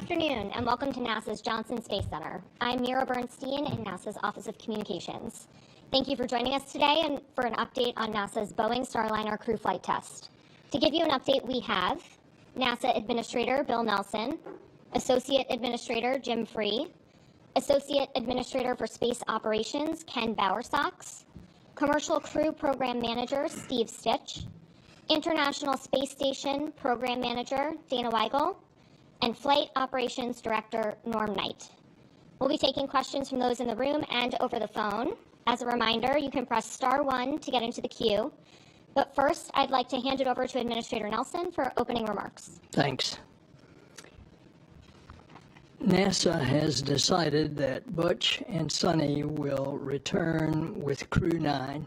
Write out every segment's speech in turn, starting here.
afternoon, and welcome to NASA's Johnson Space Center. I'm Mira Bernstein in NASA's Office of Communications. Thank you for joining us today and for an update on NASA's Boeing Starliner Crew Flight Test. To give you an update, we have NASA Administrator Bill Nelson, Associate Administrator Jim Free, Associate Administrator for Space Operations Ken Bowersox, Commercial Crew Program Manager Steve Stitch, International Space Station Program Manager Dana Weigel, and Flight Operations Director Norm Knight. We'll be taking questions from those in the room and over the phone. As a reminder, you can press *1 to get into the queue. But first, I'd like to hand it over to Administrator Nelson for opening remarks. Thanks. NASA has decided that Butch and Sonny will return with Crew 9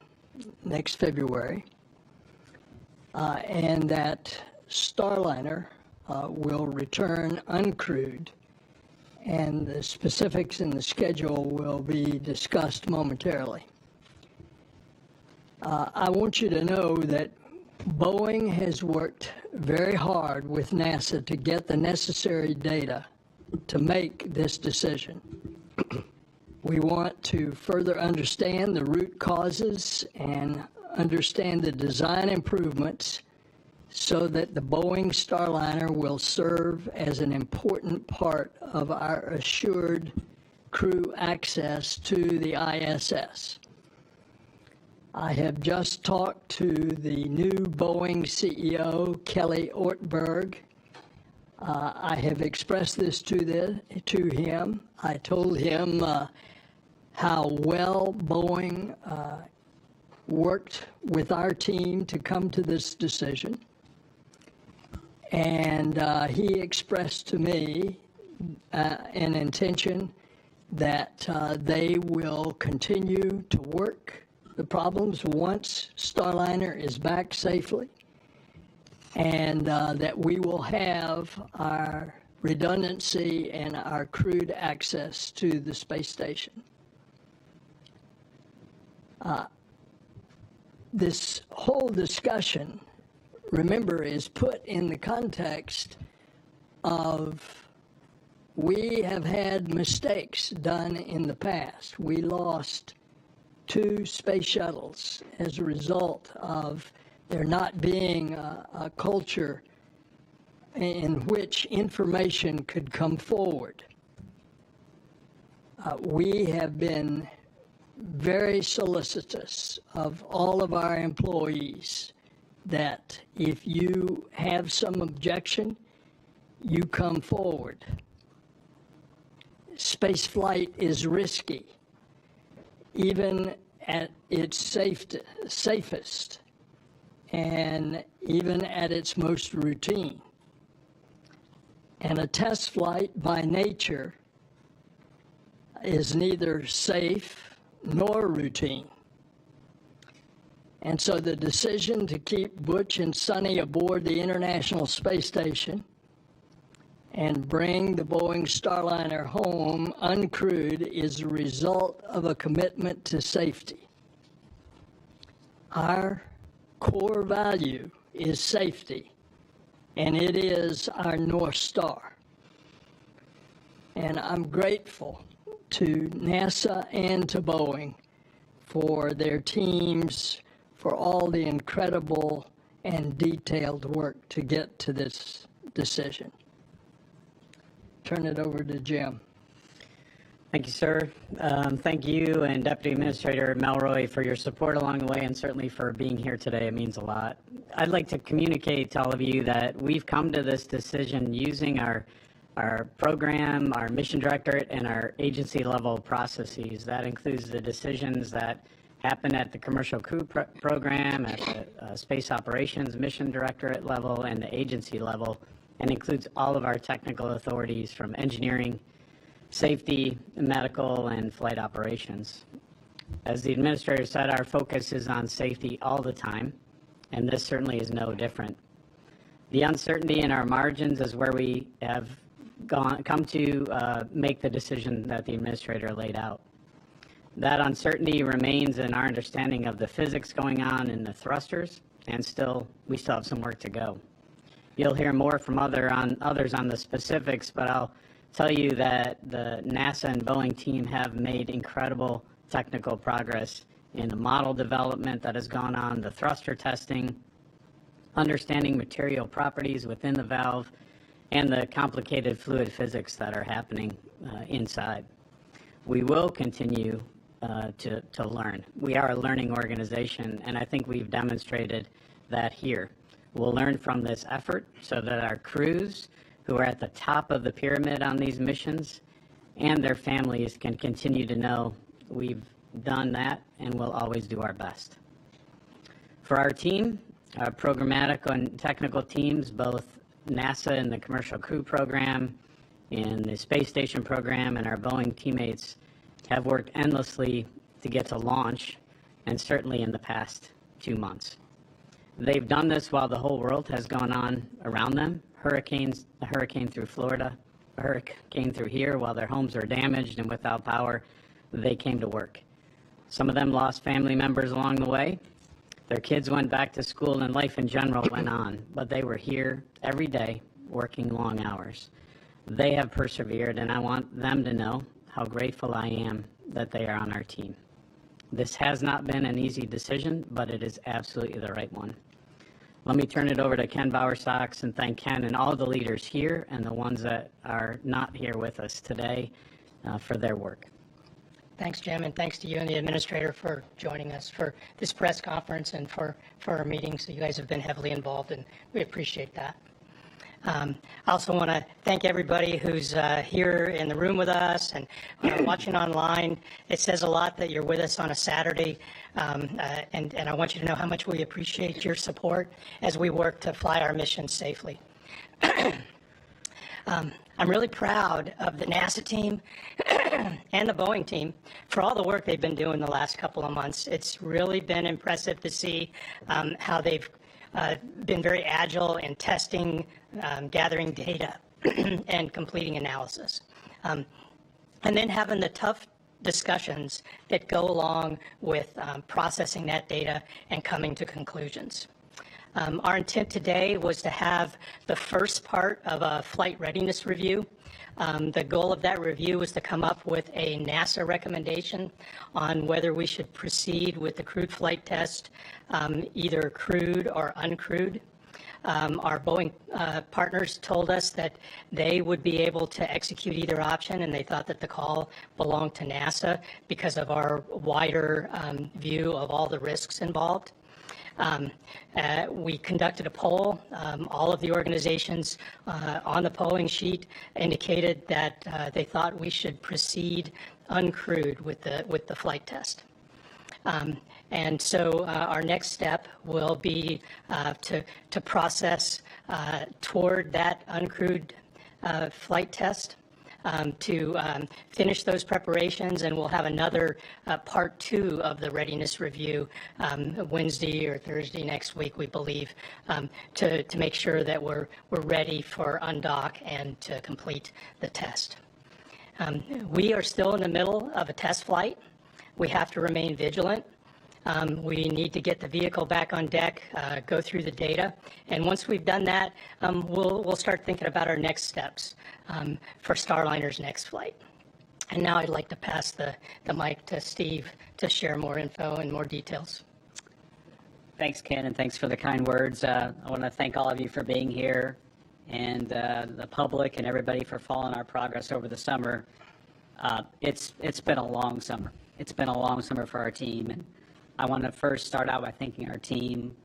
next February, and that Starliner will return uncrewed, and the specifics in the schedule will be discussed momentarily. I want you to know that Boeing has worked very hard with NASA to get the necessary data to make this decision. We want to further understand the root causes and understand the design improvements so that the Boeing Starliner will serve as an important part of our assured crew access to the ISS. I have just talked to the new Boeing CEO, Kelly Ortberg. I have expressed this to him. I told him how well Boeing worked with our team to come to this decision. And he expressed to me an intention that they will continue to work the problems once Starliner is back safely, and that we will have our redundancy and our crewed access to the space station. This whole discussion, remember, is put in the context of we have had mistakes done in the past. We lost 2 space shuttles as a result of there not being a culture in which information could come forward. We have been very solicitous of all of our employees that if you have some objection, you come forward. Space flight is risky, even at its safest, and even at its most routine. And a test flight by nature is neither safe nor routine. And so the decision to keep Butch and Sonny aboard the International Space Station and bring the Boeing Starliner home uncrewed is a result of a commitment to safety. Our core value is safety, and it is our North Star. And I'm grateful to NASA and to Boeing for their teams, for all the incredible and detailed work to get to this decision. Turn it over to Jim. Thank you, sir. Thank you and Deputy Administrator Melroy for your support along the way, and certainly for being here today. It means a lot. I'd like to communicate to all of you that we've come to this decision using our program, our mission directorate, and our agency level processes. That includes the decisions that happen at the commercial crew program, at the space operations mission directorate level, and the agency level, and includes all of our technical authorities from engineering, safety, medical, and flight operations. As the administrator said, our focus is on safety all the time, and this certainly is no different. The uncertainty in our margins is where we have come to make the decision that the administrator laid out. That uncertainty remains in our understanding of the physics going on in the thrusters, and we still have some work to go. You'll hear more from others on the specifics, but I'll tell you that the NASA and Boeing team have made incredible technical progress in the model development that has gone on, the thruster testing, understanding material properties within the valve, and the complicated fluid physics that are happening inside. We will continue to learn. We are a learning organization, and I think we've demonstrated that here. We'll learn from this effort so that our crews who are at the top of the pyramid on these missions and their families can continue to know we've done that and we'll always do our best. For our team, our programmatic and technical teams, both NASA and the Commercial Crew Program, in the Space Station Program, and our Boeing teammates have worked endlessly to get to launch, and certainly in the past 2 months. They've done this while the whole world has gone on around them. Hurricanes, a hurricane through Florida, a hurricane through here, while their homes are damaged and without power, they came to work. Some of them lost family members along the way. Their kids went back to school and life in general went on, but they were here every day working long hours. They have persevered, and I want them to know how grateful I am that they are on our team. This has not been an easy decision, but it is absolutely the right one. Let me turn it over to Ken Bowersox and thank Ken and all the leaders here and the ones that are not here with us today for their work. Thanks, Jim, and thanks to you and the administrator for joining us for this press conference and for our meetings. You guys have been heavily involved, and we appreciate that. I also want to thank everybody who's here in the room with us and watching online. It says a lot that you're with us on a Saturday, and I want you to know how much we appreciate your support as we work to fly our mission safely. I'm really proud of the NASA team and the Boeing team for all the work they've been doing the last couple of months. It's really been impressive to see how they've been very agile in testing, gathering data, and completing analysis. And then having the tough discussions that go along with processing that data and coming to conclusions. Our intent today was to have the first part of a flight readiness review. The goal of that review was to come up with a NASA recommendation on whether we should proceed with the crewed flight test, either crewed or uncrewed. Our Boeing partners told us that they would be able to execute either option, and they thought that the call belonged to NASA because of our wider view of all the risks involved. We conducted a poll. All of the organizations on the polling sheet indicated that they thought we should proceed uncrewed with the flight test. And so our next step will be to process toward that uncrewed flight test. To finish those preparations, and we'll have another part 2 of the readiness review Wednesday or Thursday next week, we believe, to make sure that we're ready for undock and to complete the test. We are still in the middle of a test flight. We have to remain vigilant. We need to get the vehicle back on deck, go through the data, and once we've done that, we'll start thinking about our next steps for Starliner's next flight. And now I'd like to pass the mic to Steve to share more info and more details. Thanks, Ken, and thanks for the kind words. I want to thank all of you for being here, and the public and everybody for following our progress over the summer. It's been a long summer. It's been a long summer for our team, and I want to first start out by thanking our team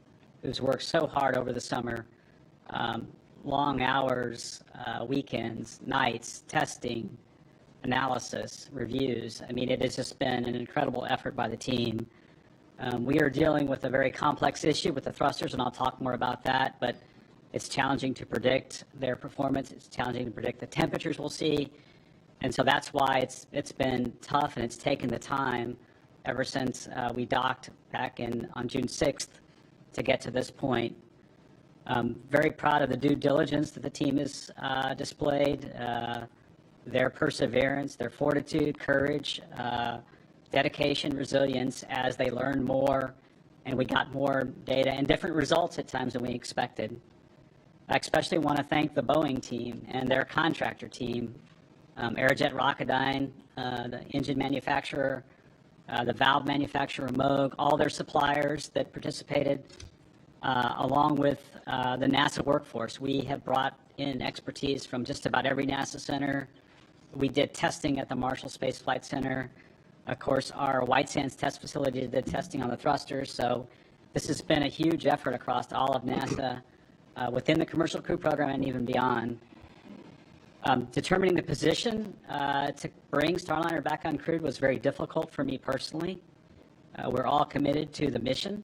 who's worked so hard over the summer, long hours, weekends, nights, testing, analysis, reviews. I mean, it has just been an incredible effort by the team. We are dealing with a very complex issue with the thrusters, and I'll talk more about that, but it's challenging to predict their performance. It's challenging to predict the temperatures we'll see, and so that's why it's been tough, and it's taken the time ever since we docked back on June 6th to get to this point. Very proud of the due diligence that the team has displayed, their perseverance, their fortitude, courage, dedication, resilience as they learned more and we got more data and different results at times than we expected. I especially want to thank the Boeing team and their contractor team, Aerojet Rocketdyne, the engine manufacturer, the valve manufacturer, Moog, all their suppliers that participated, along with the NASA workforce. We have brought in expertise from just about every NASA center. We did testing at the Marshall Space Flight Center. Of course, our White Sands test facility did testing on the thrusters. So this has been a huge effort across all of NASA, within the commercial crew program and even beyond. Determining the position to bring Starliner back uncrewed was very difficult for me personally. We're all committed to the mission,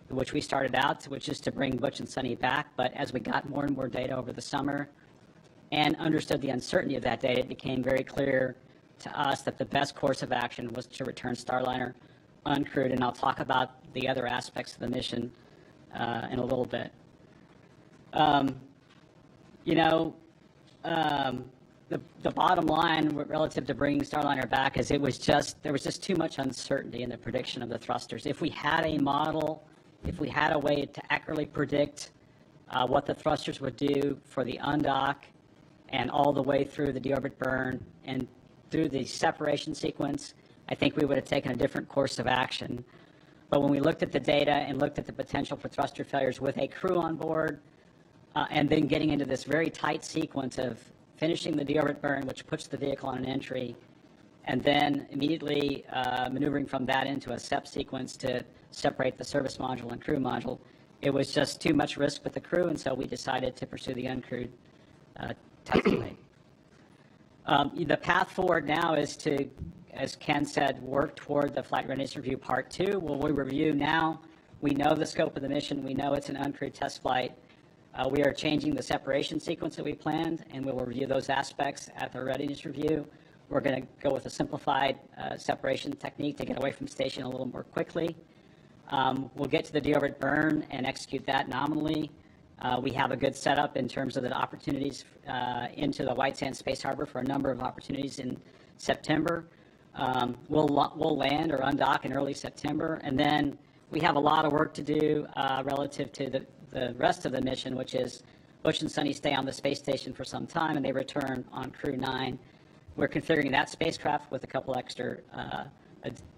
which we started out, which is to bring Butch and Sunny back. But as we got more and more data over the summer and understood the uncertainty of that data, it became very clear to us that the best course of action was to return Starliner uncrewed. And I'll talk about the other aspects of the mission in a little bit. The bottom line relative to bringing Starliner back is there was just too much uncertainty in the prediction of the thrusters. If we had a model, if we had a way to accurately predict what the thrusters would do for the undock and all the way through the deorbit burn and through the separation sequence, I think we would have taken a different course of action. But when we looked at the data and looked at the potential for thruster failures with a crew on board, and then getting into this very tight sequence of finishing the deorbit burn, which puts the vehicle on an entry, and then immediately maneuvering from that into a SEP sequence to separate the service module and crew module, it was just too much risk with the crew, and so we decided to pursue the uncrewed test flight. The path forward now is to, as Ken said, work toward the Flight Readiness Review Part 2. Well, we review now. We know the scope of the mission. We know it's an uncrewed test flight. We are changing the separation sequence that we planned, and we will review those aspects at the readiness review. We're going to go with a simplified separation technique to get away from station a little more quickly. We'll get to the deorbit burn and execute that nominally. We have a good setup in terms of the opportunities into the White Sands Space Harbor for a number of opportunities in September. We'll land or undock in early September, and then we have a lot of work to do relative to the rest of the mission, which is Butch and Sunny stay on the space station for some time, and they return on Crew 9. We're configuring that spacecraft with a couple extra,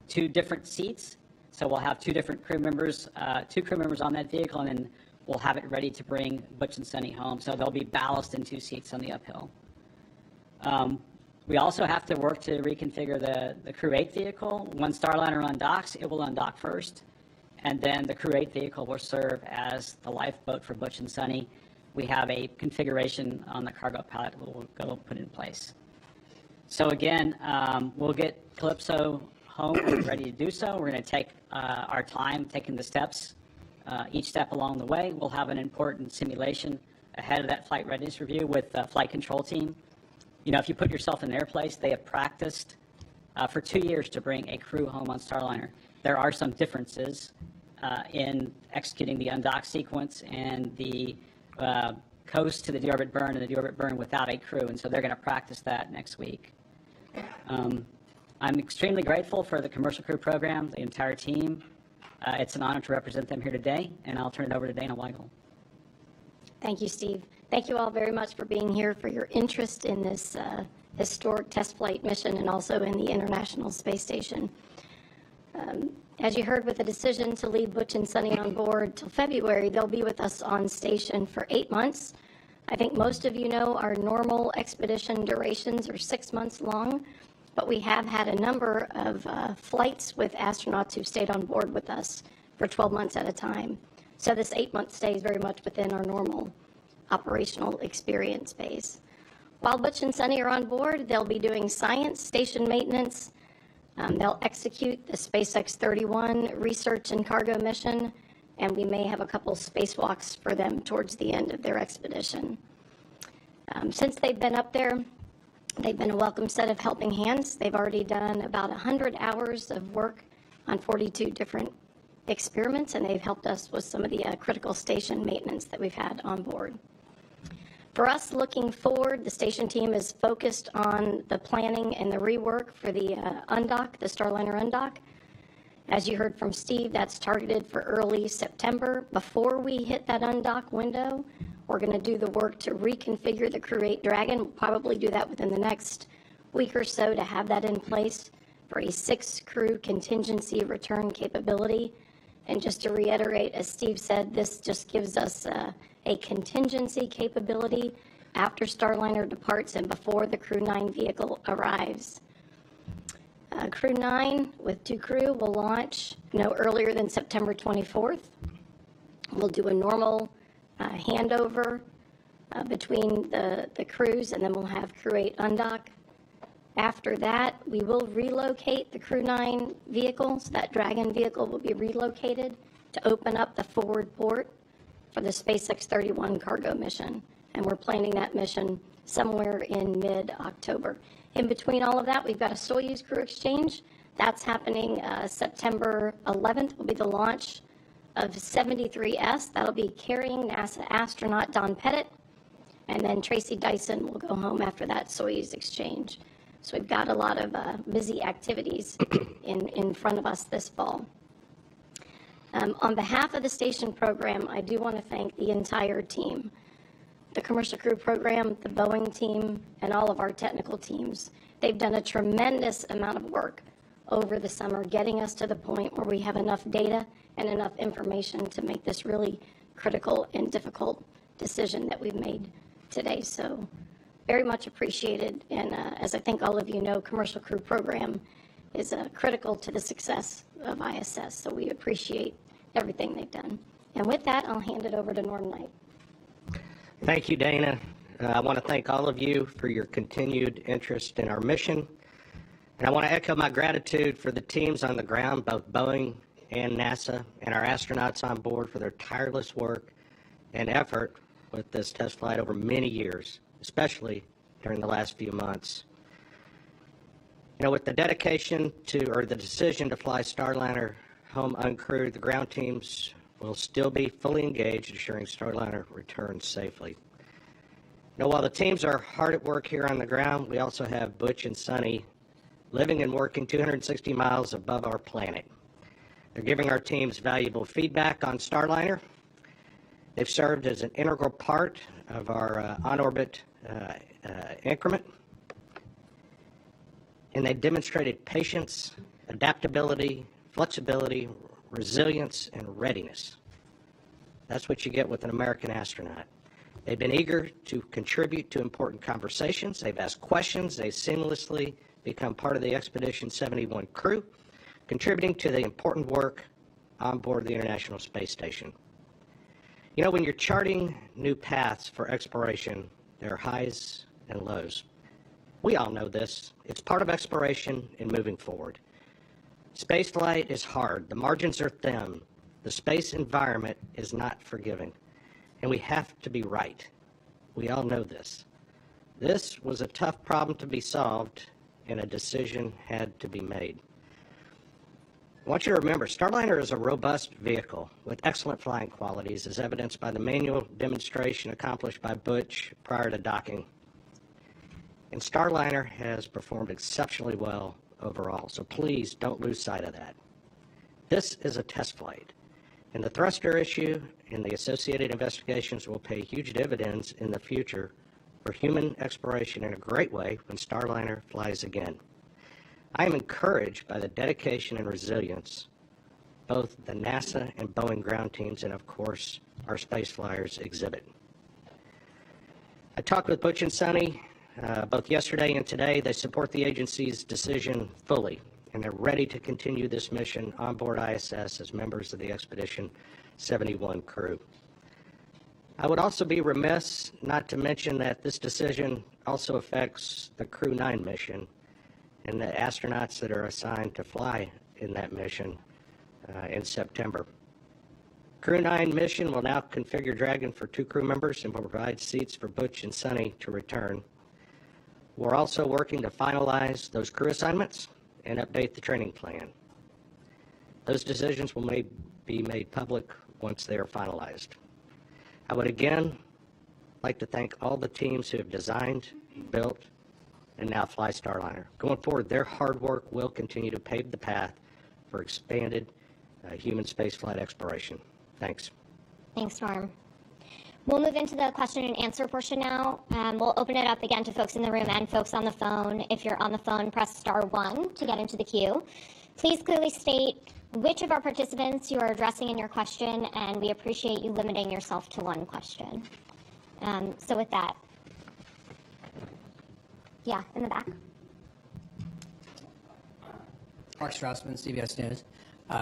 2 different seats. So we'll have 2 different crew members, 2 crew members on that vehicle, and then we'll have it ready to bring Butch and Sunny home. So they'll be ballast in 2 seats on the uphill. We also have to work to reconfigure the Crew 8 vehicle. When Starliner undocks, it will undock first, and then the Crew 8 vehicle will serve as the lifeboat for Butch and Sunny. We have a configuration on the cargo pallet we'll go put in place. So again, we'll get Calypso home when we're ready to do so. We're going to take our time taking the steps, each step along the way. We'll have an important simulation ahead of that flight readiness review with the flight control team. You know, if you put yourself in their place, they have practiced for 2 years to bring a crew home on Starliner. There are some differences in executing the undock sequence and the coast to the deorbit burn and the deorbit burn without a crew, and so they're going to practice that next week. I'm extremely grateful for the commercial crew program, the entire team. It's an honor to represent them here today, and I'll turn it over to Dana Weigel. Thank you, Steve. Thank you all very much for being here, for your interest in this historic test flight mission and also in the International Space Station. As you heard, with the decision to leave Butch and Sunny on board till February, they'll be with us on station for 8 months. I think most of you know our normal expedition durations are 6 months long, but we have had a number of flights with astronauts who stayed on board with us for 12 months at a time. So this 8-month stay is very much within our normal operational experience base. While Butch and Sunny are on board, they'll be doing science, station maintenance. They'll execute the SpaceX 31 research and cargo mission, and we may have a couple spacewalks for them towards the end of their expedition. Since they've been up there, they've been a welcome set of helping hands. They've already done about 100 hours of work on 42 different experiments, and they've helped us with some of the critical station maintenance that we've had on board. For us, looking forward, the station team is focused on the planning and the rework for the undock, the Starliner undock. As you heard from Steve, that's targeted for early September. Before we hit that undock window, We're going to do the work to reconfigure the Crew 8 Dragon. We'll probably do that within the next week or so to have that in place for a 6-crew contingency return capability. And just to reiterate, as Steve said, this just gives us a contingency capability after Starliner departs and before the Crew 9 vehicle arrives. Crew 9 with 2 crew will launch no earlier than September 24th. We'll do a normal handover between the crews, and then we'll have Crew 8 undock. After that, we will relocate the Crew 9 vehicle, so that Dragon vehicle will be relocated to open up the forward port for the SpaceX 31 cargo mission. And we're planning that mission somewhere in mid-October. In between all of that, we've got a Soyuz crew exchange. That's happening September 11th will be the launch of 73S. That'll be carrying NASA astronaut Don Pettit, and then Tracy Dyson will go home after that Soyuz exchange. So we've got a lot of busy activities in front of us this fall. On behalf of the station program, I do want to thank the entire team, the commercial crew program, the Boeing team, and all of our technical teams. They've done a tremendous amount of work over the summer, getting us to the point where we have enough data and enough information to make this really critical and difficult decision that we've made today. So very much appreciated. And as I think all of you know, commercial crew program is critical to the success of ISS. So we appreciate everything they've done. And with that, I'll hand it over to Norm Knight. Thank you, Dana. I want to thank all of you for your continued interest in our mission. And I want to echo my gratitude for the teams on the ground, both Boeing and NASA, and our astronauts on board for their tireless work and effort with this test flight over many years, especially during the last few months. You know, with the dedication to, or the decision to fly Starliner home uncrewed, the ground teams will still be fully engaged, ensuring Starliner returns safely. Now, while the teams are hard at work here on the ground, we also have Butch and Sonny living and working 260 miles above our planet. They're giving our teams valuable feedback on Starliner. They've served as an integral part of our on-orbit increment, and they've demonstrated patience, adaptability, flexibility, resilience, and readiness. That's what you get with an American astronaut. They've been eager to contribute to important conversations. They've asked questions. They've seamlessly become part of the Expedition 71 crew, contributing to the important work on board the International Space Station. You know, when you're charting new paths for exploration, there are highs and lows. We all know this. It's part of exploration and moving forward. Spaceflight is hard. The margins are thin. The space environment is not forgiving. And we have to be right. We all know this. This was a tough problem to be solved, and a decision had to be made. I want you to remember, Starliner is a robust vehicle with excellent flying qualities, as evidenced by the manual demonstration accomplished by Butch prior to docking. And Starliner has performed exceptionally well overall, so please don't lose sight of that. This is a test flight, and the thruster issue and the associated investigations will pay huge dividends in the future for human exploration in a great way when Starliner flies again. I am encouraged by the dedication and resilience both the NASA and Boeing ground teams and, of course, our space flyers exhibit. I talked with Butch and Sonny both yesterday and today. They support the agency's decision fully, and they're ready to continue this mission on board ISS as members of the Expedition 71 crew. I would also be remiss not to mention that this decision also affects the Crew 9 mission and the astronauts that are assigned to fly in that mission in September. Crew 9 mission will now configure Dragon for 2 crew members and will provide seats for Butch and Sonny to return. We're also working to finalize those crew assignments and update the training plan. Those decisions will be made public once they are finalized. I would again like to thank all the teams who have designed, built, and now fly Starliner. Going forward, their hard work will continue to pave the path for expanded human spaceflight exploration. Thanks. Thanks, Norm. We'll move into the question and answer portion now. We'll open it up again to folks in the room and folks on the phone. If you're on the phone, press *1 to get into the queue. Please clearly state which of our participants you are addressing in your question, and we appreciate you limiting yourself to one question. So with that, yeah, in the back. Mark Strassman, CBS News.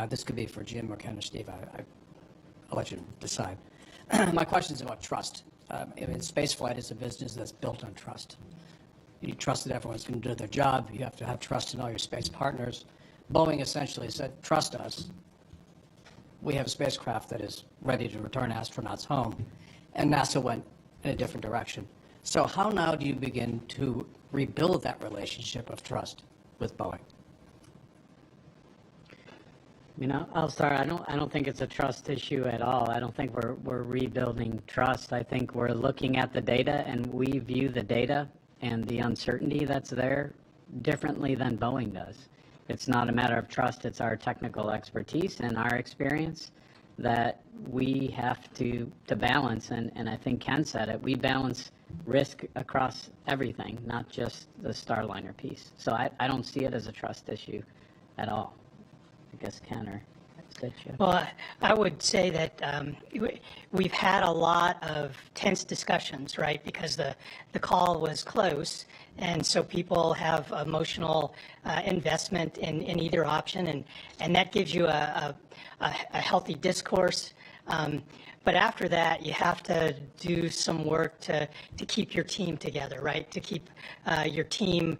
This could be for Jim or Ken or Steve. I'll let you decide. My question is about trust. Space flight is a business that's built on trust. You trust that everyone's going to do their job. You have to have trust in all your space partners. Boeing essentially said, trust us. We have a spacecraft that is ready to return astronauts home. And NASA went in a different direction. So how now do you begin to rebuild that relationship of trust with Boeing? You know, I'll start. I don't think it's a trust issue at all. I don't think we're rebuilding trust. I think we're looking at the data, and we view the data and the uncertainty that's there differently than Boeing does. It's not a matter of trust. It's our technical expertise and our experience that we have to balance. And I think Ken said it. We balance risk across everything, not just the Starliner piece. So I don't see it as a trust issue at all. I guess Ken or Stitch. Well, I would say that we've had a lot of tense discussions, right? Because the call was close, and so people have emotional investment in either option, and that gives you a healthy discourse. But after that, you have to do some work to keep your team together, right? To keep your team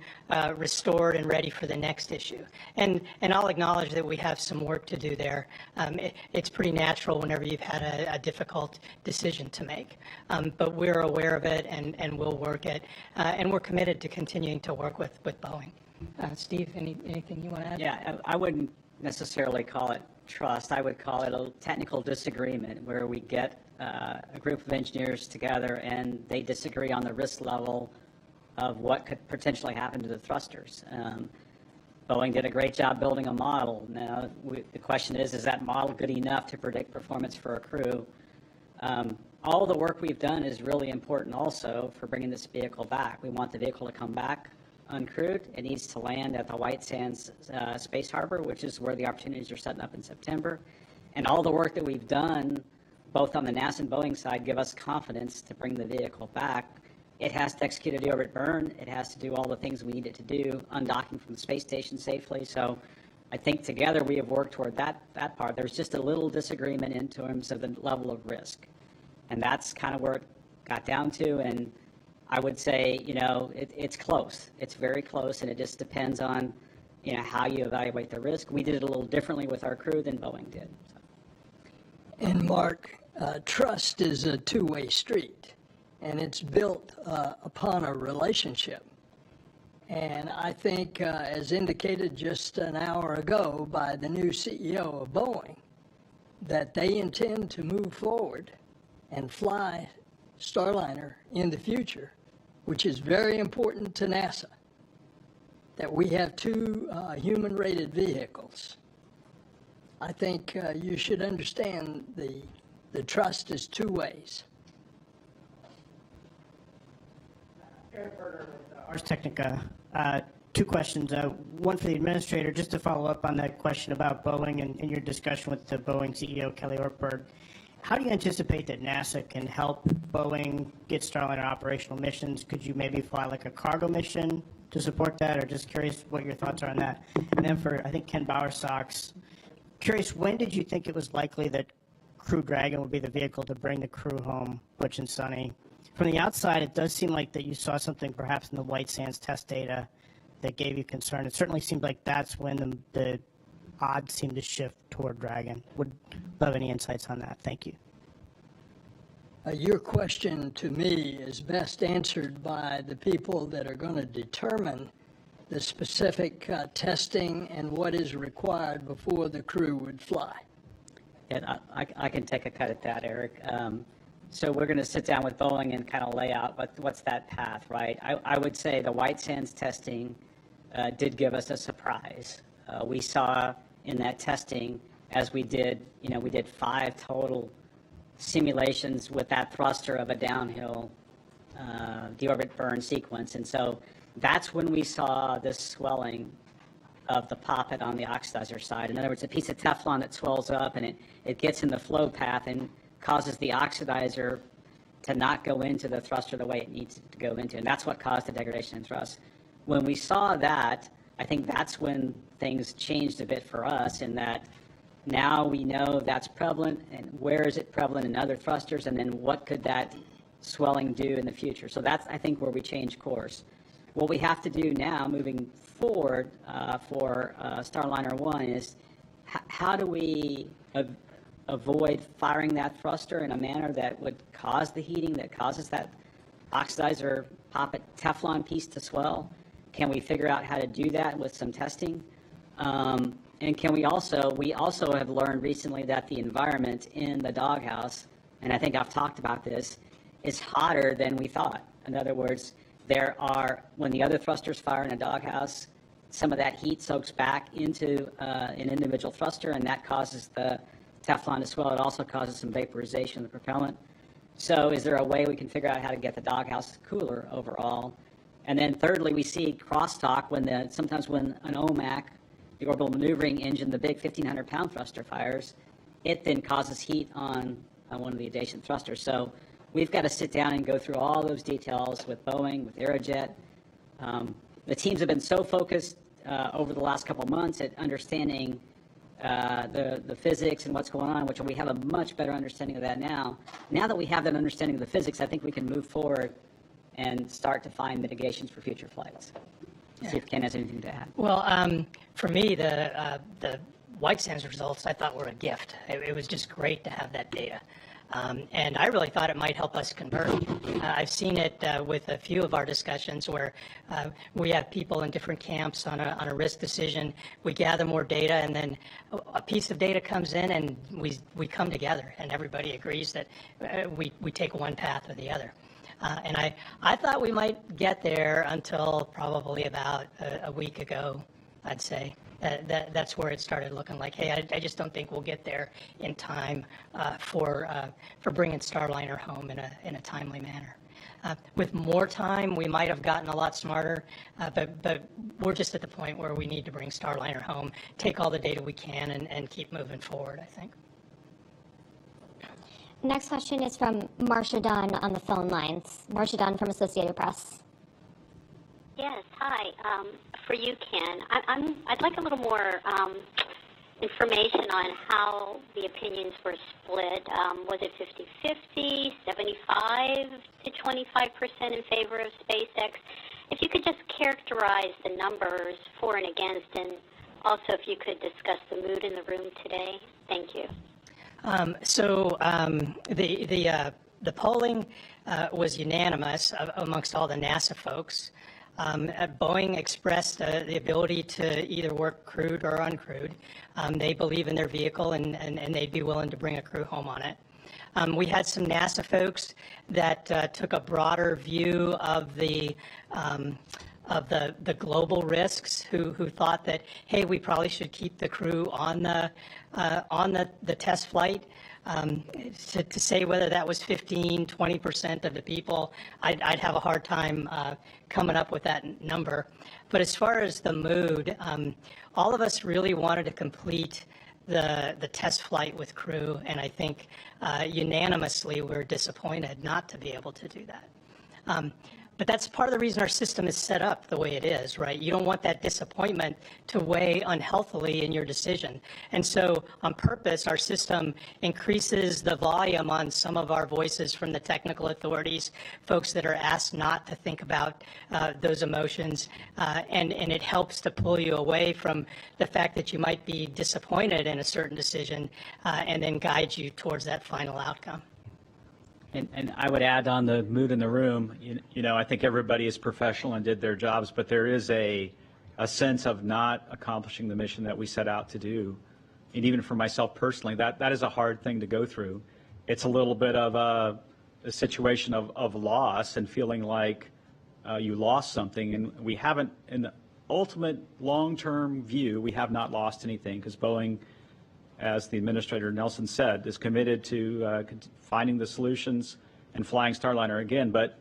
restored and ready for the next issue. And I'll acknowledge that we have some work to do there. It's pretty natural whenever you've had a difficult decision to make. But we're aware of it, and we'll work it. And we're committed to continuing to work with Boeing. Steve, anything you want to add? Yeah, I wouldn't necessarily call it trust. I would call it a technical disagreement where we get a group of engineers together and they disagree on the risk level of what could potentially happen to the thrusters. Boeing did a great job building a model. Now, the question is that model good enough to predict performance for a crew? All the work we've done is really important also for bringing this vehicle back. We want the vehicle to come back uncrewed. It needs to land at the White Sands Space Harbor, which is where the opportunities are setting up in September. And all the work that we've done, both on the NASA and Boeing side, give us confidence to bring the vehicle back. It has to execute a deorbit burn. It has to do all the things we need it to do, undocking from the space station safely. So I think together we have worked toward that part. There's just a little disagreement in terms of the level of risk. And that's kind of where it got down to. And I would say, it's close. It's very close, and it just depends on, how you evaluate the risk. We did it a little differently with our crew than Boeing did. So. And Mark, trust is a two-way street, and it's built upon a relationship. And I think, as indicated just an hour ago by the new CEO of Boeing, that they intend to move forward and fly Starliner in the future, which is very important to NASA, that we have two human-rated vehicles. I think you should understand the trust is two ways. Eric Berger with Ars Technica. Two questions. One for the administrator, just to follow up on that question about Boeing and your discussion with the Boeing CEO, Kelly Ortberg. How do you anticipate that NASA can help Boeing get Starliner operational missions? Could you maybe fly like a cargo mission to support that, or just curious what your thoughts are on that? And then for, I think, Ken Bowersox, curious, when did you think it was likely that Crew Dragon would be the vehicle to bring the crew home, Butch and Sonny? From the outside, it does seem like that you saw something perhaps in the White Sands test data that gave you concern. It certainly seemed like that's when the odds seem to shift toward Dragon. Would love any insights on that. Thank you. Your question to me is best answered by the people that are going to determine the specific testing and what is required before the crew would fly. Yeah, I can take a cut at that, Eric. So we're going to sit down with Boeing and kind of lay out what's that path, right? I would say the White Sands testing did give us a surprise. We saw in that testing, as we did, we did 5 total simulations with that thruster of a downhill deorbit burn sequence. And so that's when we saw this swelling of the poppet on the oxidizer side. In other words, a piece of Teflon that swells up and it gets in the flow path and causes the oxidizer to not go into the thruster the way it needs to go into. And that's what caused the degradation in thrust. When we saw that, I think that's when things changed a bit for us, in that now we know that's prevalent, and where is it prevalent in other thrusters, and then what could that swelling do in the future. So that's, I think, where we change course. What we have to do now moving forward for Starliner 1 is how do we avoid firing that thruster in a manner that would cause the heating, that causes that oxidizer poppet Teflon piece to swell? Can we figure out how to do that with some testing? And can we also have learned recently that the environment in the doghouse, and I think I've talked about this, is hotter than we thought. In other words, when the other thrusters fire in a doghouse, some of that heat soaks back into an individual thruster, and that causes the Teflon to swell. It also causes some vaporization of the propellant. So is there a way we can figure out how to get the doghouse cooler overall? And then thirdly, we see crosstalk sometimes when an OMAC, the orbital maneuvering engine, the big 1,500-pound thruster fires, it then causes heat on one of the adjacent thrusters. So we've got to sit down and go through all those details with Boeing, with Aerojet. The teams have been so focused over the last couple of months at understanding the physics and what's going on, which we have a much better understanding of that now. Now that we have that understanding of the physics, I think we can move forward and start to find mitigations for future flights. See if Ken has anything to add. Well, for me, the White Sands results I thought were a gift. It was just great to have that data. And I really thought it might help us convert. I've seen it with a few of our discussions where we have people in different camps on a risk decision. We gather more data, and then a piece of data comes in, and we come together, and everybody agrees that we take one path or the other. And I thought we might get there until probably about a week ago, I'd say. That's where it started looking like, hey, I just don't think we'll get there in time for bringing Starliner home in a timely manner. With more time, we might have gotten a lot smarter, but we're just at the point where we need to bring Starliner home, take all the data we can, and keep moving forward, I think. Next question is from Marcia Dunn on the phone lines. Marcia Dunn from Associated Press. Yes, hi. For you, Ken, I'd like a little more information on how the opinions were split. Was it 50-50, 75 to 25% in favor of SpaceX? If you could just characterize the numbers for and against, and also if you could discuss the mood in the room today. Thank you. The polling was unanimous amongst all the NASA folks. Boeing expressed the ability to either work crewed or uncrewed. They believe in their vehicle, and they'd be willing to bring a crew home on it. We had some NASA folks that took a broader view of the global risks, who thought that, hey, we probably should keep the crew on the test flight. To say whether that was 15, 20% of the people, I'd have a hard time coming up with that number. But as far as the mood, all of us really wanted to complete the test flight with crew, and I think unanimously we're disappointed not to be able to do that. But that's part of the reason our system is set up the way it is, right? You don't want that disappointment to weigh unhealthily in your decision. And so on purpose, our system increases the volume on some of our voices from the technical authorities, folks that are asked not to think about those emotions, and it helps to pull you away from the fact that you might be disappointed in a certain decision, and then guide you towards that final outcome. And I would add on the mood in the room, you know, I think everybody is professional and did their jobs, but there is a sense of not accomplishing the mission that we set out to do. And even for myself personally, that is a hard thing to go through. It's a little bit of a situation of loss and feeling like you lost something. And we haven't, in the ultimate long-term view, we have not lost anything, because Boeing, as the Administrator Nelson said, is committed to finding the solutions and flying Starliner again. But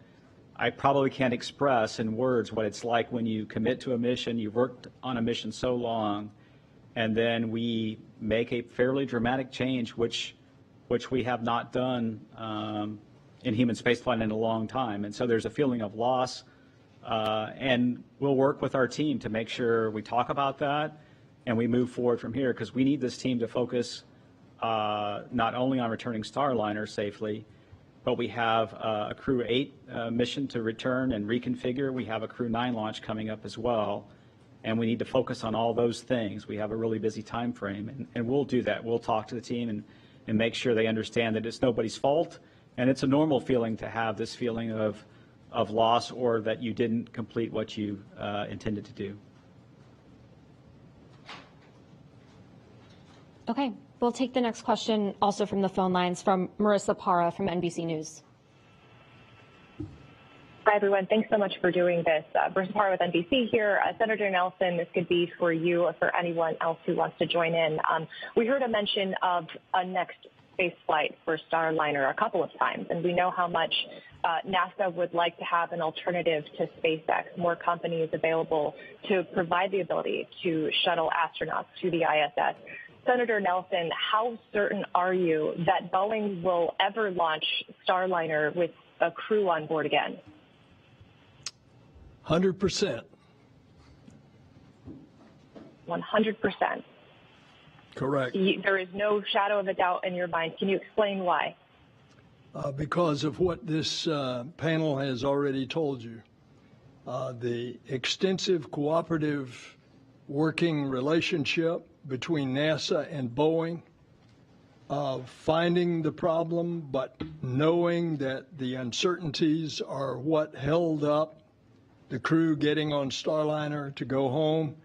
I probably can't express in words what it's like when you commit to a mission, you've worked on a mission so long, and then we make a fairly dramatic change, which we have not done in human spaceflight in a long time. And so there's a feeling of loss, and we'll work with our team to make sure we talk about that and we move forward from here, because we need this team to focus not only on returning Starliner safely, but we have a Crew 8 mission to return and reconfigure. We have a Crew 9 launch coming up as well, and we need to focus on all those things. We have a really busy time frame, and we'll do that. We'll talk to the team and make sure they understand that it's nobody's fault, and it's a normal feeling to have this feeling of loss or that you didn't complete what you intended to do. Okay, we'll take the next question also from the phone lines from Marissa Para from NBC News. Hi, everyone. Thanks so much for doing this. Marissa Para with NBC here. Senator Nelson, this could be for you or for anyone else who wants to join in. We heard a mention of a next space flight for Starliner a couple of times, and we know how much NASA would like to have an alternative to SpaceX, more companies available to provide the ability to shuttle astronauts to the ISS. Senator Nelson, how certain are you that Boeing will ever launch Starliner with a crew on board again? 100%. 100%. Correct. There is no shadow of a doubt in your mind. Can you explain why? Because of what this panel has already told you. The extensive cooperative working relationship between NASA and Boeing, of finding the problem, but knowing that the uncertainties are what held up the crew getting on Starliner to go home,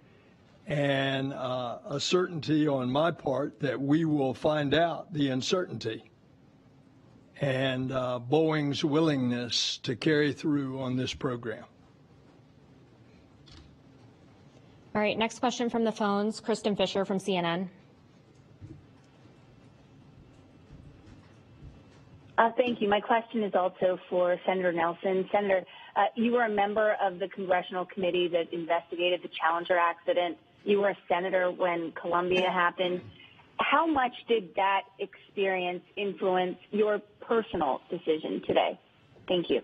and a certainty on my part that we will find out the uncertainty, and Boeing's willingness to carry through on this program. All right, next question from the phones, Kristen Fisher from CNN. Thank you. My question is also for Senator Nelson. Senator, you were a member of the congressional committee that investigated the Challenger accident. You were a senator when Columbia happened. How much did that experience influence your personal decision today? Thank you.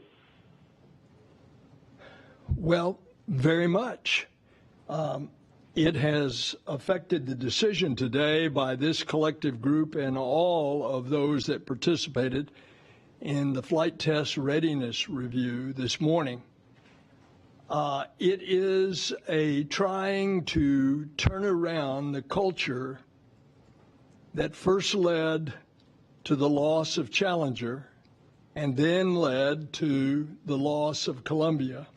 Well, very much. It has affected the decision today by this collective group and all of those that participated in the flight test readiness review this morning. It is a trying to turn around the culture that first led to the loss of Challenger and then led to the loss of Columbia,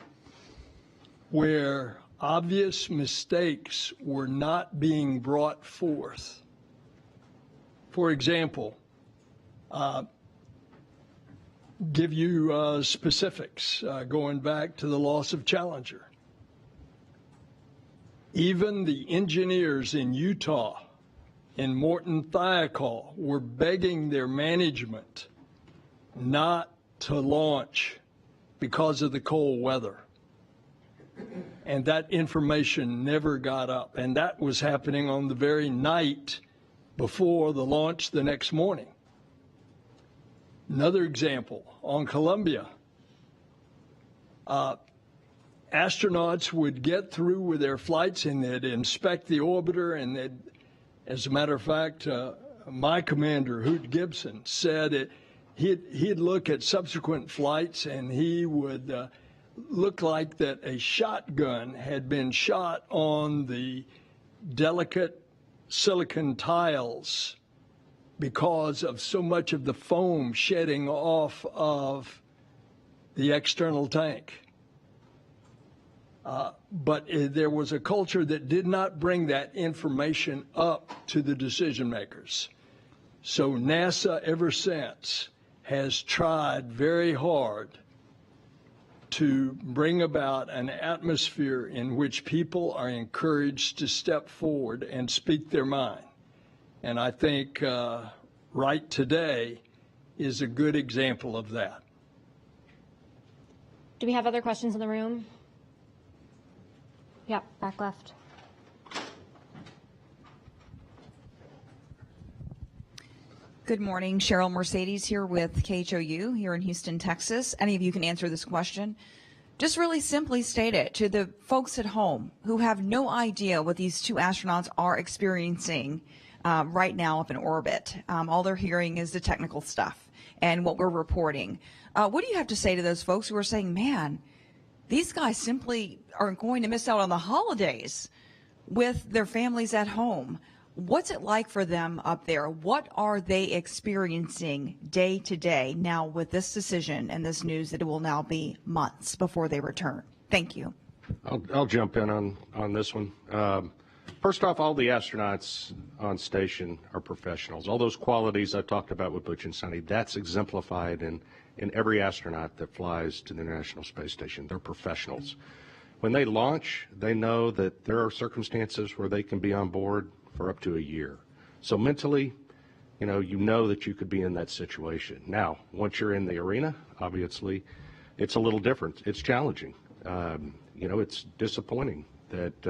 where obvious mistakes were not being brought forth. For example, give you specifics going back to the loss of Challenger. Even the engineers in Utah, in Morton Thiokol, were begging their management not to launch because of the cold weather. And that information never got up. And that was happening on the very night before the launch the next morning. Another example, on Columbia, astronauts would get through with their flights and they'd inspect the orbiter, and they'd, as a matter of fact, my commander, Hoot Gibson, said he'd look at subsequent flights and he would look like that a shotgun had been shot on the delicate silicon tiles because of so much of the foam shedding off of the external tank. But there was a culture that did not bring that information up to the decision makers. So NASA ever since has tried very hard to bring about an atmosphere in which people are encouraged to step forward and speak their mind. And I think Right Today is a good example of that. Do we have other questions in the room? Yep, back left. Good morning. Cheryl Mercedes here with KHOU here in Houston, Texas. Any of you can answer this question. Just really simply state it to the folks at home who have no idea what these two astronauts are experiencing right now up in orbit. All they're hearing is the technical stuff and what we're reporting. What do you have to say to those folks who are saying, man, these guys simply are going to miss out on the holidays with their families at home? What's it like for them up there? What are they experiencing day to day now with this decision and this news that it will now be months before they return? Thank you. I'll jump in on this one. First off, all the astronauts on station are professionals. All those qualities I talked about with Butch and Sunny, that's exemplified in every astronaut that flies to the International Space Station. They're professionals. When they launch, they know that there are circumstances where they can be on board for up to a year. So mentally, you know that you could be in that situation. Now, once you're in the arena, obviously, it's a little different. It's challenging. It's disappointing that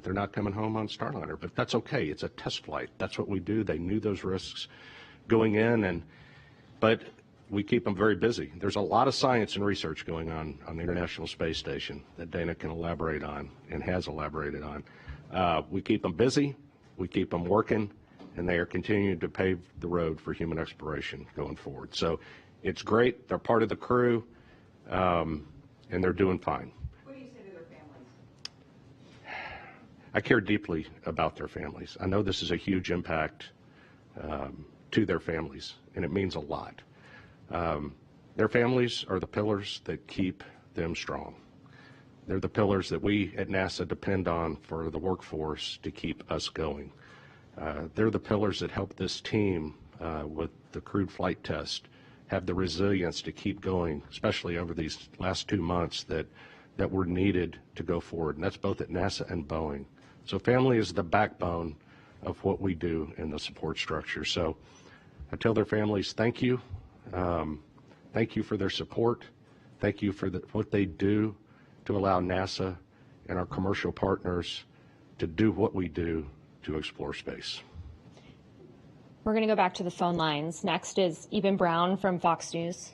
they're not coming home on Starliner, but that's okay. It's a test flight. That's what we do. They knew those risks going in, but we keep them very busy. There's a lot of science and research going on the International Space Station that Dana can elaborate on and has elaborated on. We keep them busy. We keep them working, and they are continuing to pave the road for human exploration going forward. So it's great. They're part of the crew, and they're doing fine. What do you say to their families? I care deeply about their families. I know this is a huge impact to their families, and it means a lot. Their families are the pillars that keep them strong. They're the pillars that we at NASA depend on for the workforce to keep us going. They're the pillars that help this team with the crewed flight test have the resilience to keep going, especially over these last 2 months that were needed to go forward. And that's both at NASA and Boeing. So family is the backbone of what we do in the support structure. So I tell their families, thank you. Thank you for their support. Thank you for what they do to allow NASA and our commercial partners to do what we do to explore space. We're going to go back to the phone lines. Next is Eben Brown from Fox News.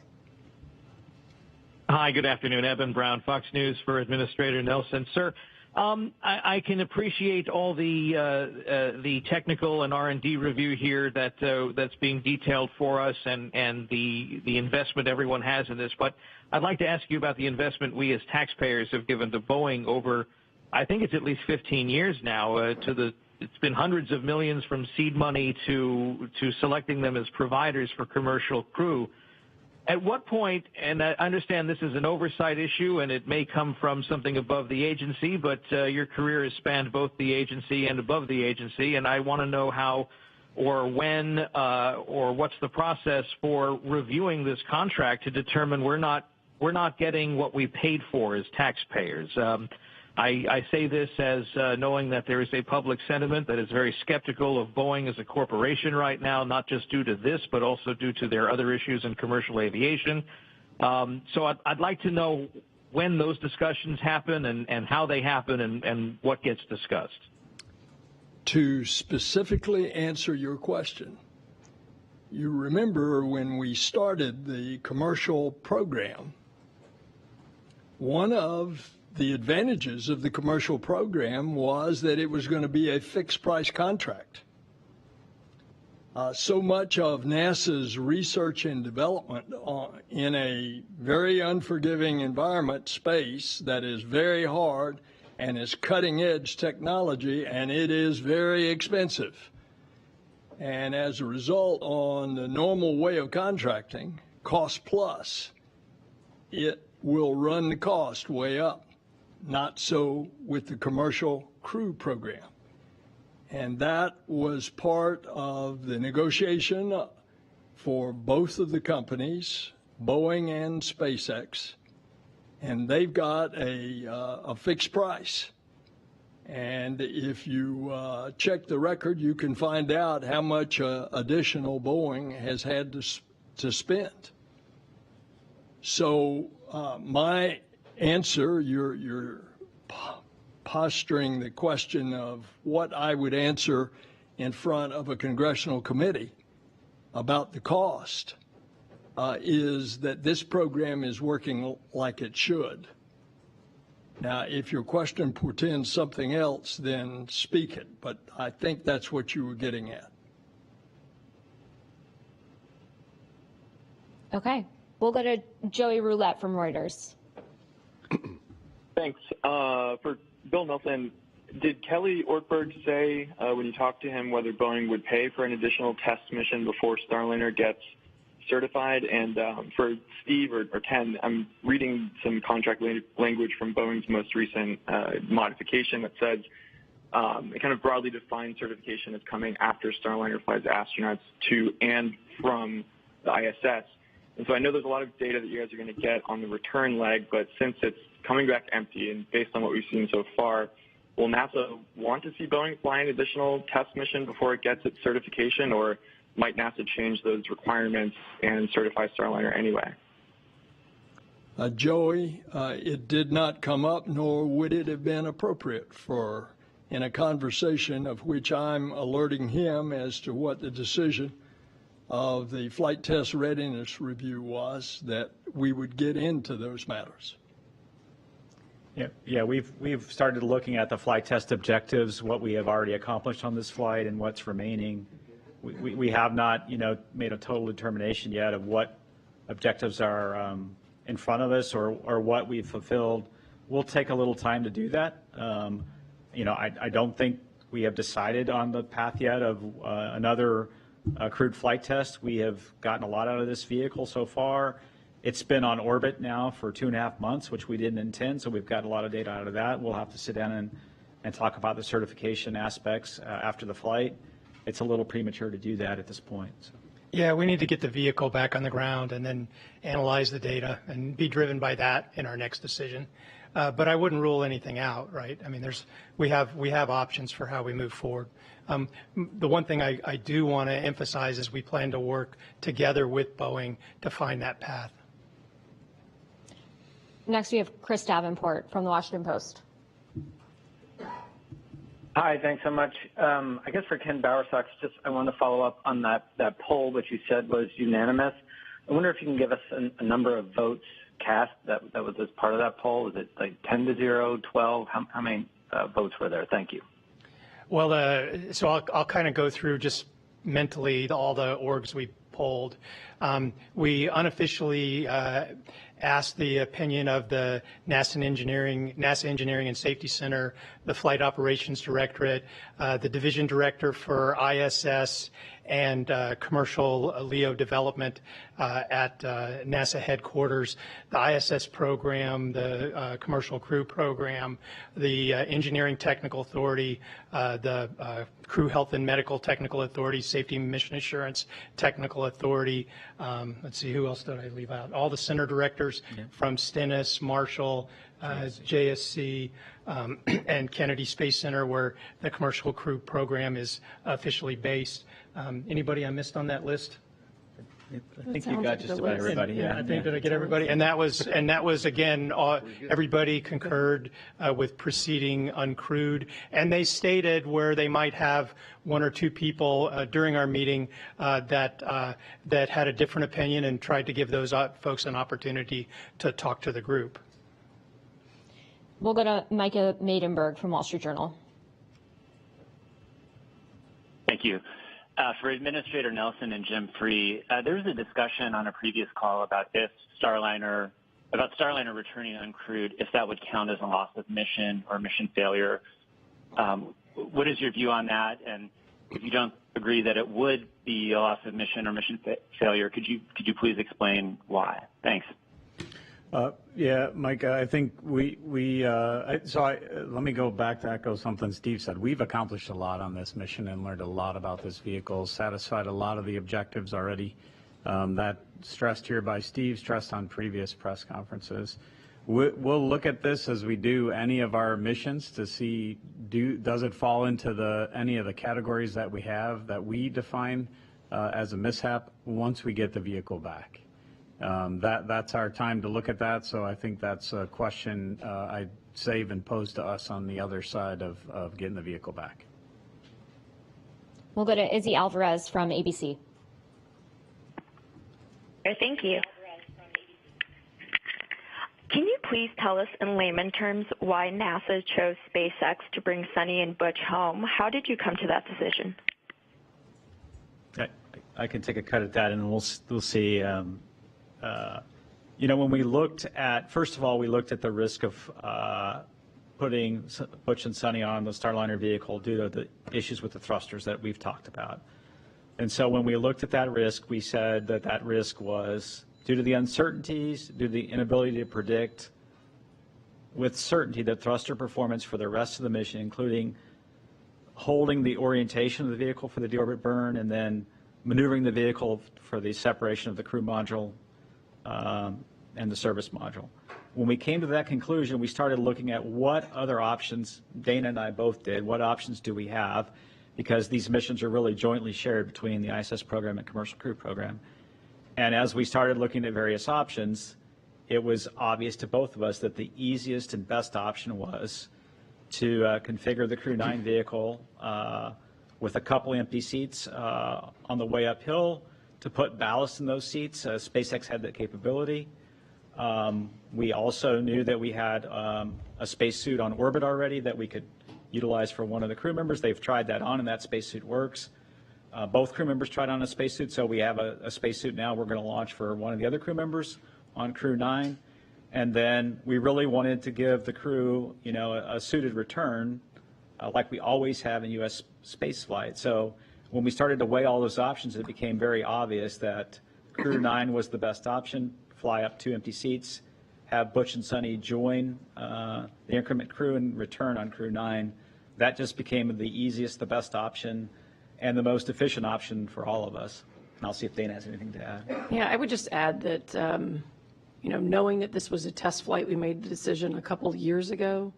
Hi, good afternoon. Eben Brown, Fox News for Administrator Nelson. Sir, I can appreciate all the technical and R&D review here that's being detailed for us and the investment everyone has in this. But I'd like to ask you about the investment we as taxpayers have given to Boeing over, I think it's at least 15 years now. It's been hundreds of millions from seed money to selecting them as providers for commercial crew. At what point, and I understand this is an oversight issue and it may come from something above the agency, but your career has spanned both the agency and above the agency, and I want to know how or when or what's the process for reviewing this contract to determine we're not getting what we paid for as taxpayers. I say this as knowing that there is a public sentiment that is very skeptical of Boeing as a corporation right now, not just due to this, but also due to their other issues in commercial aviation. So I'd like to know when those discussions happen and how they happen and what gets discussed. To specifically answer your question, you remember when we started the commercial program, one of the advantages of the commercial program was that it was going to be a fixed price contract. So much of NASA's research and development in a very unforgiving environment, space, that is very hard and is cutting edge technology, and it is very expensive. And as a result, on the normal way of contracting, cost plus, it will run the cost way up. Not so with the commercial crew program. And that was part of the negotiation for both of the companies, Boeing and SpaceX. And they've got a fixed price. And if you check the record, you can find out how much additional Boeing has had to spend. So my answer, you're posturing the question of what I would answer in front of a congressional committee about the cost, is that this program is working like it should. Now, if your question portends something else, then speak it, but I think that's what you were getting at. Okay, we'll go to Joey Roulette from Reuters. Thanks. For Bill Nelson, did Kelly Ortberg say when you talked to him whether Boeing would pay for an additional test mission before Starliner gets certified? And for Steve or Ken, I'm reading some contract language from Boeing's most recent modification that says it kind of broadly defines certification as coming after Starliner flies astronauts to and from the ISS. And so I know there's a lot of data that you guys are going to get on the return leg, but since it's coming back empty and based on what we've seen so far, will NASA want to see Boeing fly an additional test mission before it gets its certification, or might NASA change those requirements and certify Starliner anyway? Joey, it did not come up, nor would it have been appropriate for, in a conversation of which I'm alerting him as to what the decision of the Flight Test Readiness Review was, that we would get into those matters. Yeah, we've started looking at the flight test objectives, what we have already accomplished on this flight and what's remaining. We have not, made a total determination yet of what objectives are in front of us or what we've fulfilled. We'll take a little time to do that. I don't think we have decided on the path yet of another crewed flight test. We have gotten a lot out of this vehicle so far. It's been on orbit now for 2.5 months, which we didn't intend, so we've got a lot of data out of that. We'll have to sit down and talk about the certification aspects after the flight. It's a little premature to do that at this point. So. Yeah, we need to get the vehicle back on the ground and then analyze the data and be driven by that in our next decision. But I wouldn't rule anything out, right? I mean, we have options for how we move forward. The one thing I do want to emphasize is we plan to work together with Boeing to find that path. Next, we have Chris Davenport from the Washington Post. Hi, thanks so much. I guess for Ken Bowersox, I want to follow up on that poll, which you said was unanimous. I wonder if you can give us a number of votes cast that was as part of that poll. Was it like 10-0, 12? How many votes were there? Thank you. Well, so I'll kind of go through just mentally all the orgs we polled. We unofficially asked the opinion of the NASA Engineering and Safety Center, the Flight Operations Directorate, the Division Director for ISS and Commercial LEO Development at NASA headquarters, the ISS program, the Commercial Crew Program, the Engineering Technical Authority, the Crew Health and Medical Technical Authority, Safety and Mission Assurance Technical Authority. Let's see, who else did I leave out? All the center directors from Stennis, Marshall, JSC, and Kennedy Space Center, where the Commercial Crew Program is officially based. Anybody I missed on that list? I think you got just about everybody. Yeah, I think did I get everybody? And that was again, everybody concurred with proceeding uncrewed, and they stated where they might have one or two people during our meeting that had a different opinion, and tried to give those folks an opportunity to talk to the group. We'll go to Micah Maidenberg from Wall Street Journal. Thank you. For Administrator Nelson and Jim Free, there was a discussion on a previous call about Starliner returning uncrewed, if that would count as a loss of mission or mission failure. What is your view on that? And if you don't agree that it would be a loss of mission or mission failure, could you please explain why? Thanks. Yeah, Mike, I think let me go back to echo something Steve said. We've accomplished a lot on this mission and learned a lot about this vehicle, satisfied a lot of the objectives already. That stressed here by Steve, stressed on previous press conferences. We'll look at this as we do any of our missions to see does it fall into any of the categories that we have that we define as a mishap once we get the vehicle back. That's our time to look at that. So I think that's a question I'd say even posed to us on the other side of getting the vehicle back. We'll go to Izzy Alvarez from ABC. Thank you. Can you please tell us in layman terms why NASA chose SpaceX to bring Sunny and Butch home? How did you come to that decision? I can take a cut at that, and we'll see. When we looked at, first of all, we looked at the risk of putting Butch and Sunny on the Starliner vehicle due to the issues with the thrusters that we've talked about. And so when we looked at that risk, we said that that risk was due to the uncertainties, due to the inability to predict with certainty the thruster performance for the rest of the mission, including holding the orientation of the vehicle for the deorbit burn and then maneuvering the vehicle for the separation of the crew module and the service module. When we came to that conclusion, we started looking at what other options, Dana and I both did, what options do we have, because these missions are really jointly shared between the ISS program and commercial crew program. And as we started looking at various options, it was obvious to both of us that the easiest and best option was to configure the Crew 9 vehicle with a couple empty seats on the way uphill to put ballast in those seats. SpaceX had that capability. We also knew that we had a spacesuit on orbit already that we could utilize for one of the crew members. They've tried that on, and that spacesuit works. Both crew members tried on a spacesuit, so we have a spacesuit now we're going to launch for one of the other crew members on Crew 9. And then we really wanted to give the crew, a suited return like we always have in U.S. space flight. So when we started to weigh all those options, it became very obvious that Crew 9 was the best option, fly up 2 empty seats, have Butch and Sunny join the increment crew and return on Crew 9. That just became the easiest, the best option, and the most efficient option for all of us. And I'll see if Dana has anything to add. Yeah, I would just add that, knowing that this was a test flight, we made the decision a couple of years ago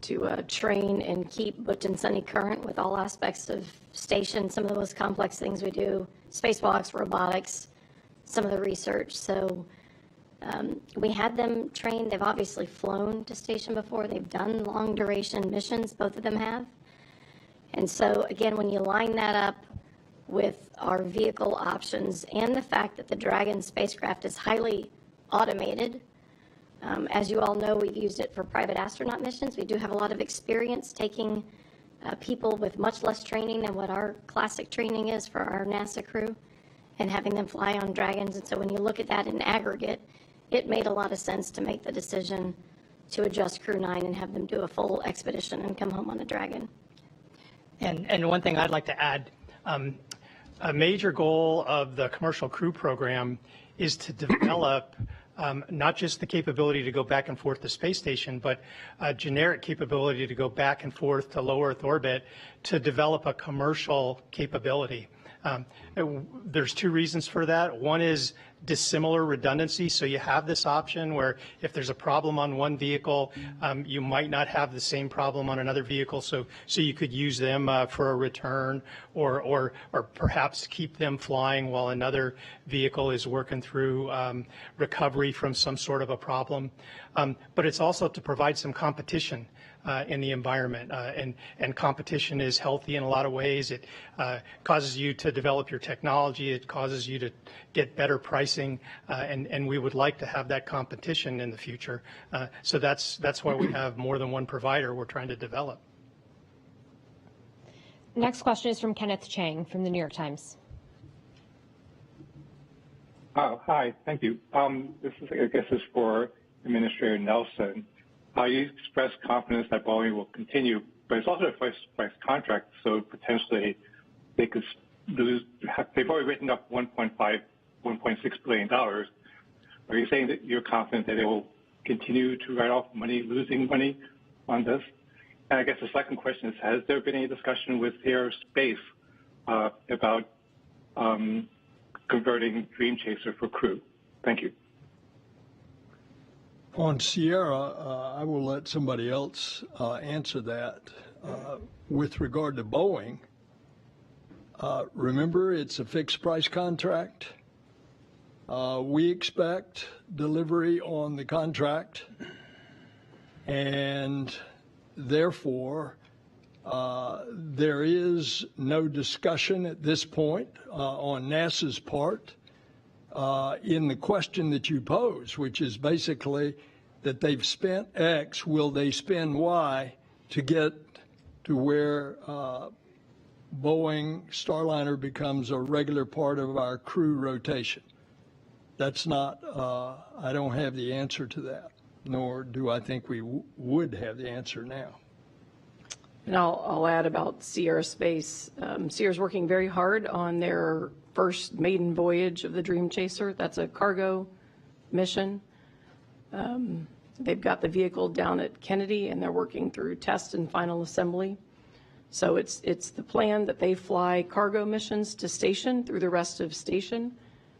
to train and keep Butch and Sunny current with all aspects of station, some of the most complex things we do, spacewalks, robotics, some of the research. So we had them trained. They've obviously flown to station before. They've done long duration missions, both of them have. And so, again, when you line that up with our vehicle options and the fact that the Dragon spacecraft is highly automated, as you all know, we've used it for private astronaut missions. We do have a lot of experience taking people with much less training than what our classic training is for our NASA crew and having them fly on Dragons. And so when you look at that in aggregate, it made a lot of sense to make the decision to adjust Crew 9 and have them do a full expedition and come home on a Dragon. And one thing I'd like to add, a major goal of the commercial crew program is to develop not just the capability to go back and forth to space station, but a generic capability to go back and forth to low Earth orbit to develop a commercial capability. There's 2 reasons for that. One is dissimilar redundancy. So you have this option where if there's a problem on one vehicle, you might not have the same problem on another vehicle. So you could use them for a return or perhaps keep them flying while another vehicle is working through recovery from some sort of a problem. But it's also to provide some competition in the environment. And competition is healthy in a lot of ways. It causes you to develop your technology. It causes you to get better pricing. And we would like to have that competition in the future. So that's why we have more than one provider we're trying to develop. Next question is from Kenneth Chang from the New York Times. Hi, thank you. This is, I guess, is for Administrator Nelson. You expressed confidence that Boeing will continue, but it's also a fixed-price contract, so potentially they could lose. They've already written up $1.6 billion. Are you saying that you're confident that they will continue to write off money, losing money on this? And I guess the second question is, has there been any discussion with Air Space about converting Dream Chaser for crew? Thank you. Well, On Sierra, I will let somebody else answer that. With regard to Boeing, remember, it's a fixed price contract. We expect delivery on the contract, and therefore there is no discussion at this point on NASA's part in the question that you pose, which is basically that they've spent X, will they spend Y to get to where Boeing Starliner becomes a regular part of our crew rotation. That's not, I don't have the answer to that, nor do I think we would have the answer now. And I'll add about Sierra Space. Sierra's working very hard on their first maiden voyage of the Dream Chaser. That's a cargo mission. They've got the vehicle down at Kennedy, and they're working through test and final assembly. So it's the plan that they fly cargo missions to station through the rest of station.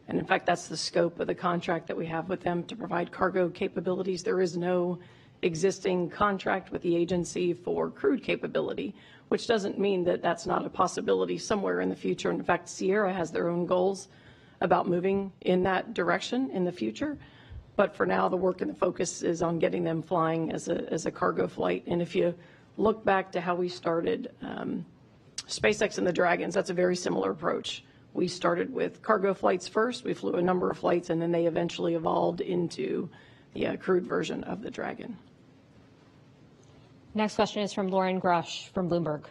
And in fact, that's the scope of the contract that we have with them, to provide cargo capabilities. There is no existing contract with the agency for crewed capability, which doesn't mean that that's not a possibility somewhere in the future. In fact, Sierra has their own goals about moving in that direction in the future. But for now, the work and the focus is on getting them flying as a cargo flight. And if you look back to how we started SpaceX and the Dragons, that's a very similar approach. We started with cargo flights first. We flew a number of flights, and then they eventually evolved into the crewed version of the Dragon. Next question is from Lauren Grush from Bloomberg.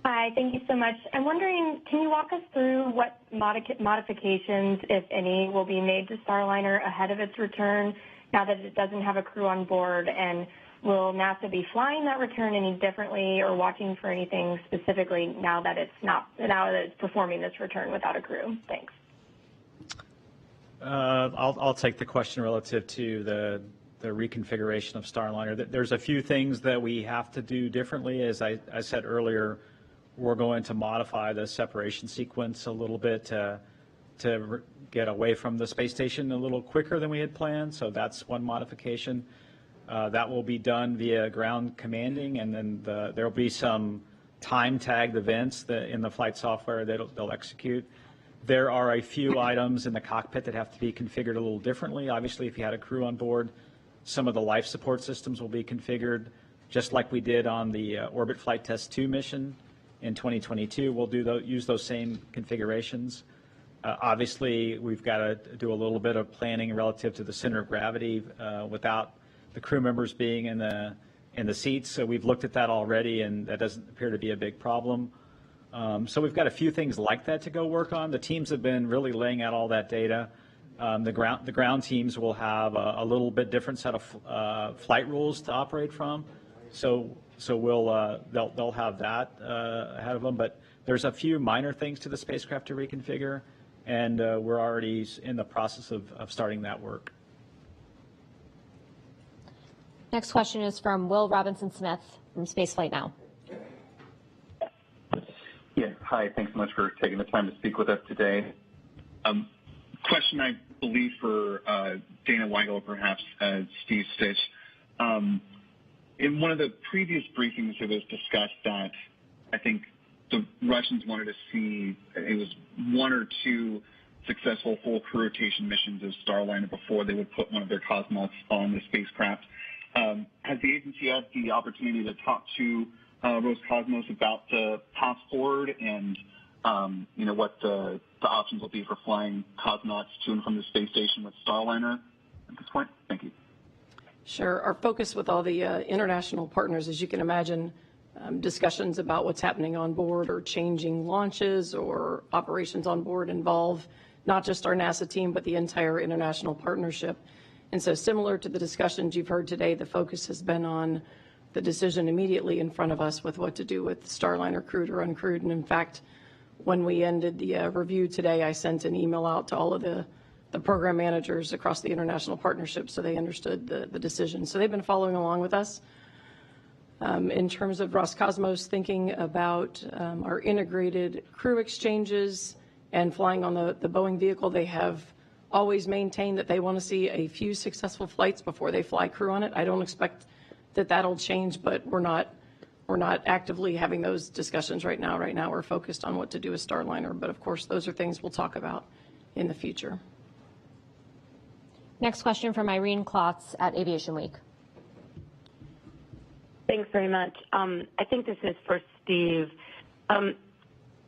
Hi, thank you so much. I'm wondering, can you walk us through what modifications, if any, will be made to Starliner ahead of its return now that it doesn't have a crew on board? And will NASA be flying that return any differently or watching for anything specifically now that it's performing this return without a crew? Thanks. I'll take the question relative to the reconfiguration of Starliner. There's a few things that we have to do differently. As I said earlier, we're going to modify the separation sequence a little bit to get away from the space station a little quicker than we had planned. So that's one modification. That will be done via ground commanding, and then there will be some time-tagged events in the flight software that they'll execute. There are a few items in the cockpit that have to be configured a little differently. Obviously, if you had a crew on board, some of the life support systems will be configured just like we did on the Orbit Flight Test 2 mission in 2022. We'll use those same configurations. Obviously, we've got to do a little bit of planning relative to the center of gravity without the crew members being in the seats. So we've looked at that already, and that doesn't appear to be a big problem. So we've got a few things like that to go work on. The teams have been really laying out all that data. The ground teams will have a little bit different set of flight rules to operate from. So they'll have that ahead of them. But there's a few minor things to the spacecraft to reconfigure, and we're already in the process of starting that work. Next question is from Will Robinson-Smith from Spaceflight Now. Yeah, hi. Thanks so much for taking the time to speak with us today. Question, I believe, for Dana Weigel, perhaps Steve Stitch. In one of the previous briefings, it was discussed that I think the Russians wanted to see it was one or two successful full crew rotation missions of Starliner before they would put one of their cosmonauts on the spacecraft. Has the agency had the opportunity to talk to Roscosmos about the path forward and what the options will be for flying cosmonauts to and from the space station with Starliner at this point? Thank you. Sure. Our focus with all the international partners, as you can imagine, discussions about what's happening on board or changing launches or operations on board involve not just our NASA team, but the entire international partnership. And so similar to the discussions you've heard today, the focus has been on the decision immediately in front of us with what to do with Starliner crewed or uncrewed. And in fact, when we ended the review today, I sent an email out to all of the program managers across the international partnership so they understood the decision. So they've been following along with us. In terms of Roscosmos thinking about our integrated crew exchanges and flying on the Boeing vehicle, they have always maintain that they want to see a few successful flights before they fly crew on it. I don't expect that that'll change, but we're not actively having those discussions right now. Right now, we're focused on what to do with Starliner, but of course, those are things we'll talk about in the future. Next question from Irene Klotz at Aviation Week. Thanks very much. I think this is for Steve.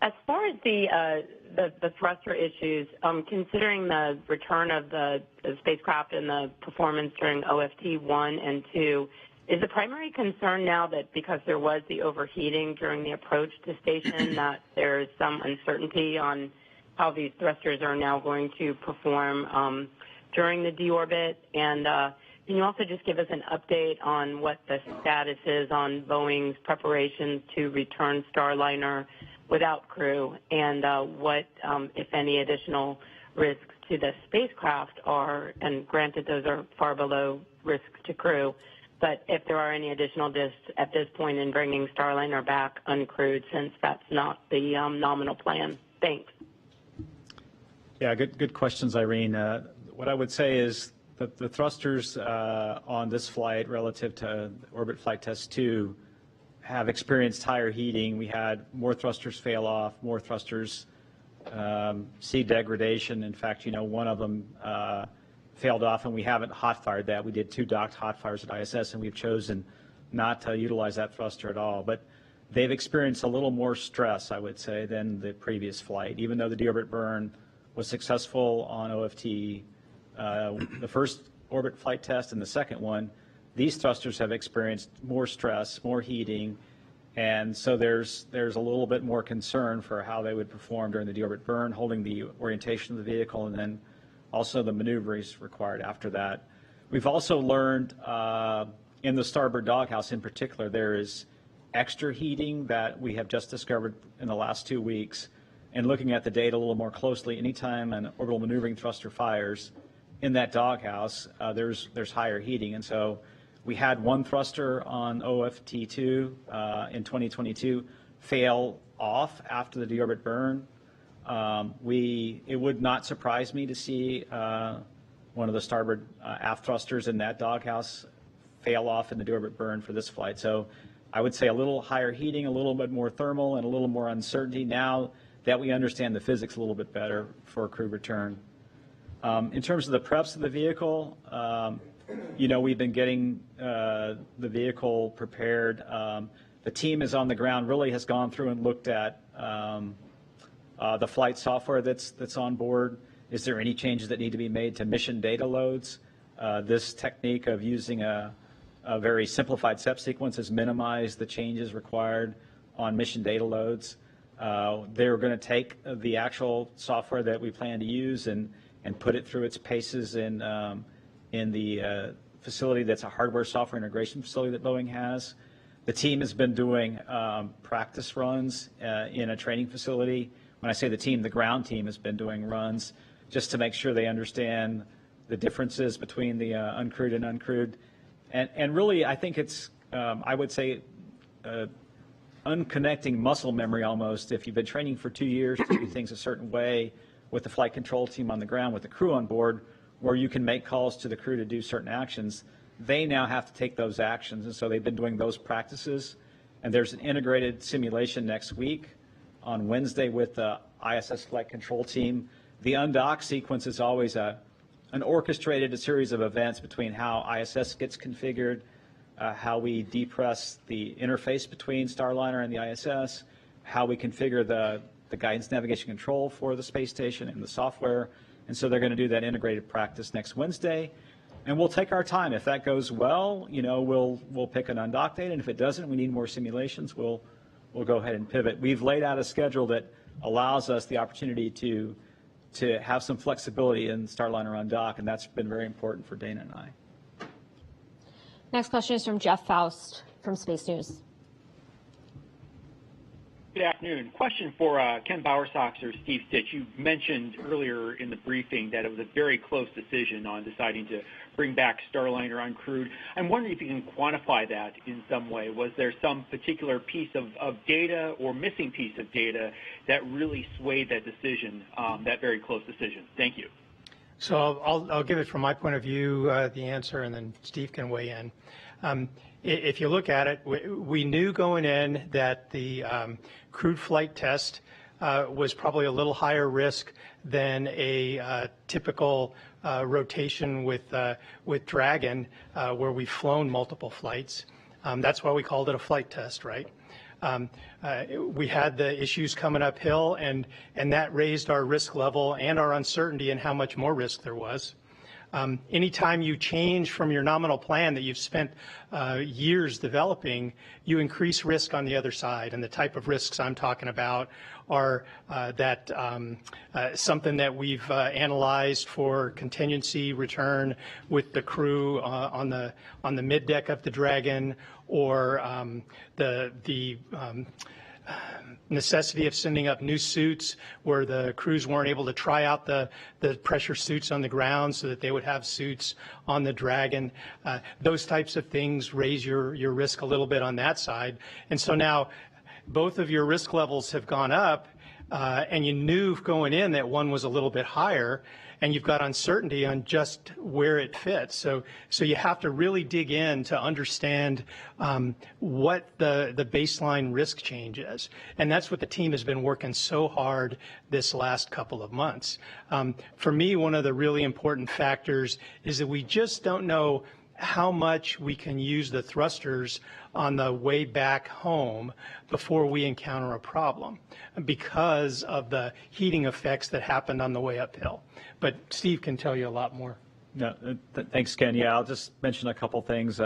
As far as the thruster issues, considering the return of the spacecraft and the performance during OFT 1 and 2, is the primary concern now that because there was the overheating during the approach to station that there's some uncertainty on how these thrusters are now going to perform during the deorbit? And can you also just give us an update on what the status is on Boeing's preparations to return Starliner without crew, and what, if any, additional risks to the spacecraft are, and granted those are far below risks to crew, but if there are any additional risks at this point in bringing Starliner back uncrewed, since that's not the nominal plan? Thanks. Yeah, good questions, Irene. What I would say is that the thrusters on this flight relative to Orbit Flight Test 2 have experienced higher heating. We had more thrusters fail off, more thrusters see degradation. In fact, one of them failed off, and we haven't hot fired that. We did 2 docked hot fires at ISS, and we've chosen not to utilize that thruster at all. But they've experienced a little more stress, I would say, than the previous flight. Even though the deorbit burn was successful on OFT, the first orbit flight test and the second one, these thrusters have experienced more stress, more heating, and so there's a little bit more concern for how they would perform during the deorbit burn, holding the orientation of the vehicle, and then also the maneuvers required after that. We've also learned in the starboard doghouse in particular, there is extra heating that we have just discovered in the last 2 weeks. And looking at the data a little more closely, anytime an orbital maneuvering thruster fires in that doghouse, there's higher heating. And so we had one thruster on OFT2 in 2022 fail off after the deorbit burn. It would not surprise me to see one of the starboard aft thrusters in that doghouse fail off in the deorbit burn for this flight. So I would say a little higher heating, a little bit more thermal, and a little more uncertainty now that we understand the physics a little bit better for crew return. In terms of the preps of the vehicle, we've been getting the vehicle prepared. The team is on the ground, really has gone through and looked at the flight software that's on board. Is there any changes that need to be made to mission data loads? This technique of using a very simplified step sequence has minimized the changes required on mission data loads. They're going to take the actual software that we plan to use and put it through its paces in the facility that's a hardware software integration facility that Boeing has. The team has been doing practice runs in a training facility. When I say the team, the ground team has been doing runs just to make sure they understand the differences between the uncrewed and uncrewed. And really, I think it's, I would say, unconnecting muscle memory almost. If you've been training for 2 years to do things a certain way with the flight control team on the ground, with the crew on board, where you can make calls to the crew to do certain actions, they now have to take those actions. And so they've been doing those practices. And there's an integrated simulation next week on Wednesday with the ISS flight control team. The undock sequence is always an orchestrated series of events between how ISS gets configured, how we depress the interface between Starliner and the ISS, how we configure the guidance navigation control for the space station and the software. And so they're going to do that integrated practice next Wednesday. And we'll take our time. If that goes well, we'll pick an undock date. And if it doesn't, we need more simulations, we'll go ahead and pivot. We've laid out a schedule that allows us the opportunity to have some flexibility in Starliner undock, and that's been very important for Dana and I. Next question is from Jeff Faust from Space News. Good afternoon. Question for Ken Bowersox or Steve Stitch. You mentioned earlier in the briefing that it was a very close decision on deciding to bring back Starliner uncrewed. I'm wondering if you can quantify that in some way. Was there some particular piece of data or missing piece of data that really swayed that decision, that very close decision? Thank you. So I'll give it from my point of view, the answer, and then Steve can weigh in. If you look at it, we knew going in that the crewed flight test was probably a little higher risk than a typical rotation with Dragon, where we've flown multiple flights. That's why we called it a flight test, right? We had the issues coming uphill, and that raised our risk level and our uncertainty in how much more risk there was. Anytime you change from your nominal plan that you've spent years developing, you increase risk on the other side. And the type of risks I'm talking about are something that we've analyzed for contingency return with the crew on the mid deck of the Dragon, or the necessity of sending up new suits where the crews weren't able to try out the pressure suits on the ground so that they would have suits on the Dragon. Those types of things raise your risk a little bit on that side. And so now both of your risk levels have gone up, and you knew going in that one was a little bit higher, and you've got uncertainty on just where it fits. So you have to really dig in to understand what the baseline risk change is. And that's what the team has been working so hard this last couple of months. For me, one of the really important factors is that we just don't know how much we can use the thrusters on the way back home before we encounter a problem because of the heating effects that happened on the way uphill. But Steve can tell you a lot more. No, thanks, Ken. Yeah, I'll just mention a couple things.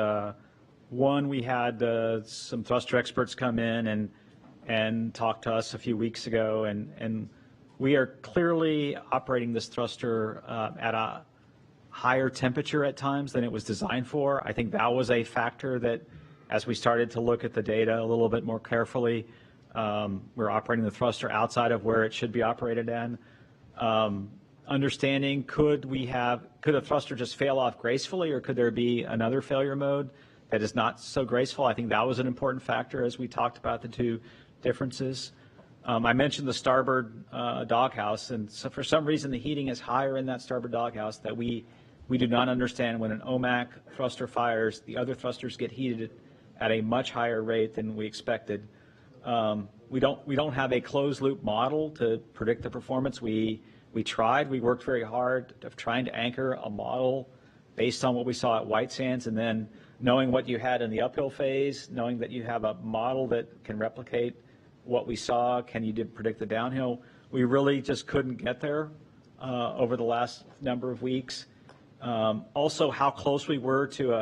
One, we had some thruster experts come in and talk to us a few weeks ago, and we are clearly operating this thruster at a higher temperature at times than it was designed for. I think that was a factor that, as we started to look at the data a little bit more carefully, we're operating the thruster outside of where it should be operated in. Understanding, could a thruster just fail off gracefully, or could there be another failure mode that is not so graceful? I think that was an important factor as we talked about the two differences. I mentioned the starboard doghouse, and so for some reason the heating is higher in that starboard doghouse that we do not understand. When an OMAC thruster fires, the other thrusters get heated at a much higher rate than we expected. We don't have a closed loop model to predict the performance. We worked very hard of trying to anchor a model based on what we saw at White Sands, and then knowing what you had in the uphill phase, knowing that you have a model that can replicate what we saw. Can you predict the downhill? We really just couldn't get there over the last number of weeks. Also, how close we were to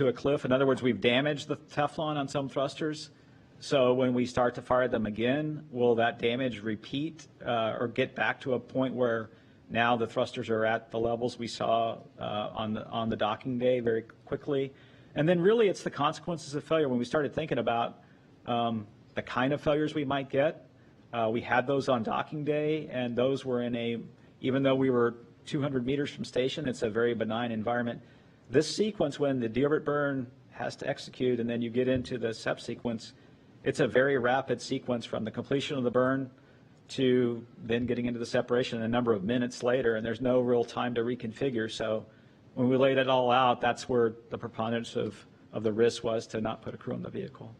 a cliff. In other words, we've damaged the Teflon on some thrusters. So when we start to fire them again, will that damage repeat or get back to a point where now the thrusters are at the levels we saw on the docking day very quickly? And then really it's the consequences of failure. When we started thinking about the kind of failures we might get, we had those on docking day, and those were even though we were 200 meters from station, it's a very benign environment. This sequence, when the deorbit burn has to execute and then you get into the SEP sequence, it's a very rapid sequence from the completion of the burn to then getting into the separation a number of minutes later, and there's no real time to reconfigure. So when we laid it all out, that's where the preponderance of the risk was to not put a crew on the vehicle.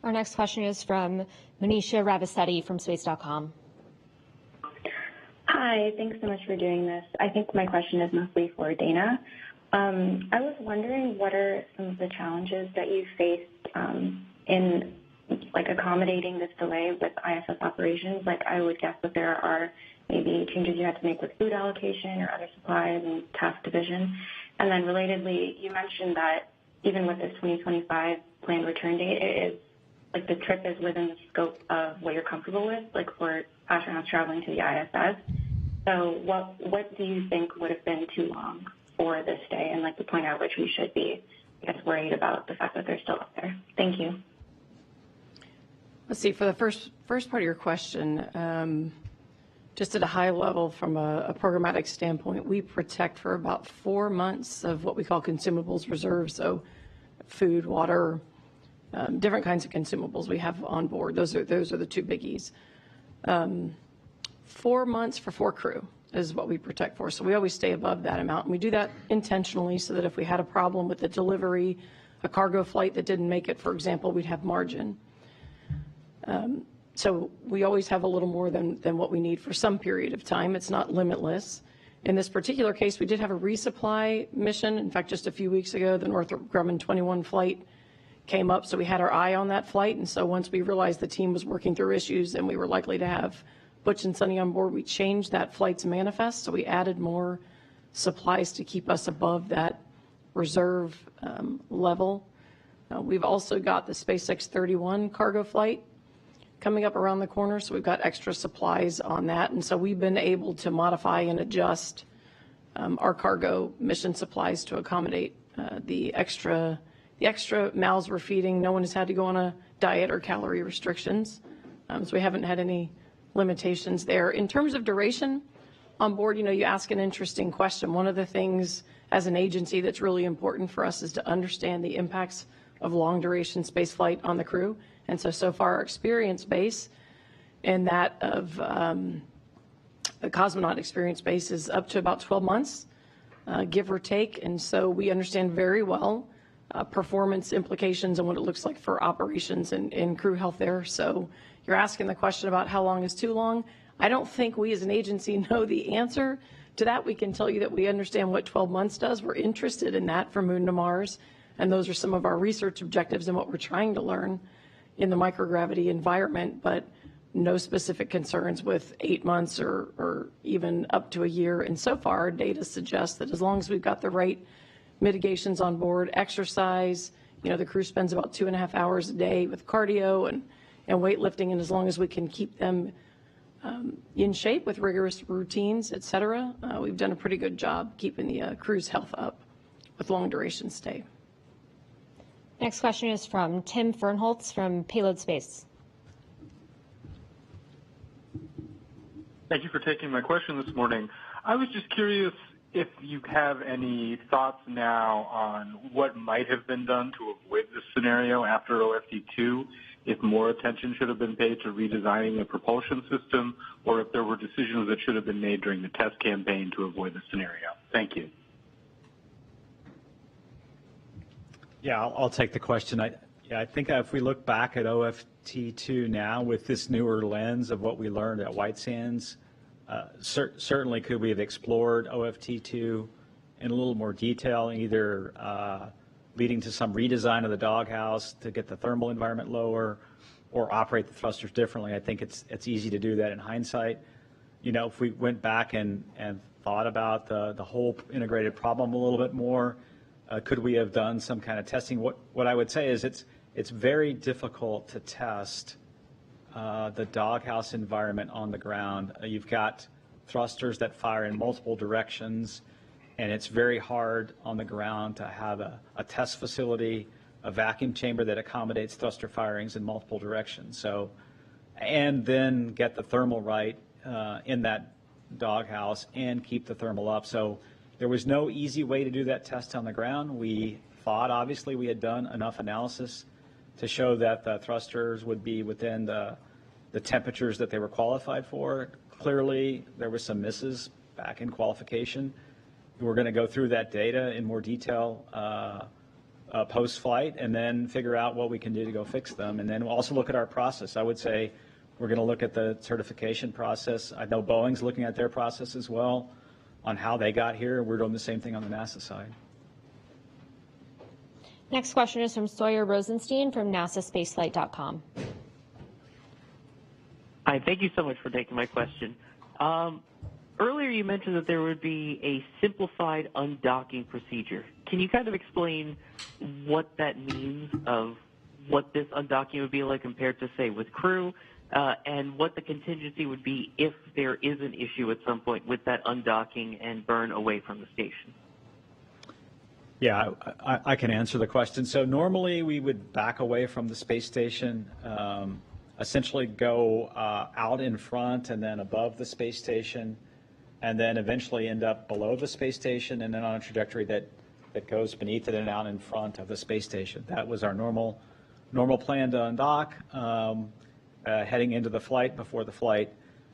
Our next question is from Manisha Ravasetti from Space.com. Hi, thanks so much for doing this. I think my question is mostly for Dana. I was wondering, what are some of the challenges that you faced in accommodating this delay with ISS operations? I would guess that there are maybe changes you had to make with food allocation or other supplies and task division. And then relatedly, you mentioned that even with this 2025 planned return date, it is the trip is within the scope of what you're comfortable with, for astronauts traveling to the ISS. So what do you think would have been too long for this day, and the point at which we should be, worried about the fact that they're still up there? Thank you. Let's see, for the first part of your question, just at a high level from a programmatic standpoint, we protect for about 4 months of what we call consumables reserves, so food, water, different kinds of consumables we have on board. Those are the two biggies. 4 months for 4 crew. is what we protect for. So we always stay above that amount. And we do that intentionally so that if we had a problem with the delivery, a cargo flight that didn't make it, for example, we'd have margin. So we always have a little more than what we need for some period of time. It's not limitless. In this particular case, we did have a resupply mission. In fact, just a few weeks ago, the Northrop Grumman 21 flight came up, so we had our eye on that flight. And so once we realized the team was working through issues and we were likely to have Butch and Sunny on board, we changed that flight's manifest. So we added more supplies to keep us above that reserve level. We've also got the SpaceX 31 cargo flight coming up around the corner, so we've got extra supplies on that. And so we've been able to modify and adjust our cargo mission supplies to accommodate the extra mouths we're feeding. No one has had to go on a diet or calorie restrictions, so we haven't had any limitations there. In terms of duration on board, you ask an interesting question. One of the things as an agency that's really important for us is to understand the impacts of long duration space flight on the crew. And so far our experience base and that of the cosmonaut experience base is up to about 12 months, give or take. And so we understand very well performance implications and what it looks like for operations and crew health there. So you're asking the question about how long is too long. I don't think we as an agency know the answer to that. We can tell you that we understand what 12 months does. We're interested in that from Moon to Mars. And those are some of our research objectives and what we're trying to learn in the microgravity environment, but no specific concerns with 8 months or even up to a year. And so far, our data suggests that as long as we've got the right mitigations on board, exercise, the crew spends about 2.5 hours a day with cardio and weightlifting, and as long as we can keep them in shape with rigorous routines, et cetera, we've done a pretty good job keeping the crew's health up with long duration stay. Next question is from Tim Fernholz from Payload Space. Thank you for taking my question this morning. I was just curious if you have any thoughts now on what might have been done to avoid this scenario after OFT-2, if more attention should have been paid to redesigning the propulsion system, or if there were decisions that should have been made during the test campaign to avoid the scenario. Thank you. Yeah, I'll take the question. I think if we look back at OFT-2 now with this newer lens of what we learned at White Sands, certainly could we have explored OFT-2 in a little more detail, either leading to some redesign of the doghouse to get the thermal environment lower or operate the thrusters differently. I think it's easy to do that in hindsight. If we went back and thought about the whole integrated problem a little bit more, could we have done some kind of testing? What I would say is it's very difficult to test the doghouse environment on the ground. You've got thrusters that fire in multiple directions, and it's very hard on the ground to have a test facility, a vacuum chamber that accommodates thruster firings in multiple directions. So, and then get the thermal right in that doghouse and keep the thermal up. So there was no easy way to do that test on the ground. We thought, obviously, we had done enough analysis to show that the thrusters would be within the temperatures that they were qualified for. Clearly, there was some misses back in qualification. We're going to go through that data in more detail post-flight and then figure out what we can do to go fix them. And then we'll also look at our process. I would say we're going to look at the certification process. I know Boeing's looking at their process as well on how they got here. We're doing the same thing on the NASA side. Next question is from Sawyer Rosenstein from NASASpaceflight.com. Hi, thank you so much for taking my question. Earlier you mentioned that there would be a simplified undocking procedure. Can you kind of explain what that means of what this undocking would be like compared to, say, with crew, and what the contingency would be if there is an issue at some point with that undocking and burn away from the station? Yeah, I can answer the question. So normally we would back away from the space station, essentially go out in front and then above the space station, and then eventually end up below the space station and then on a trajectory that goes beneath it and out in front of the space station. That was our normal plan to undock, heading into the flight, before the flight.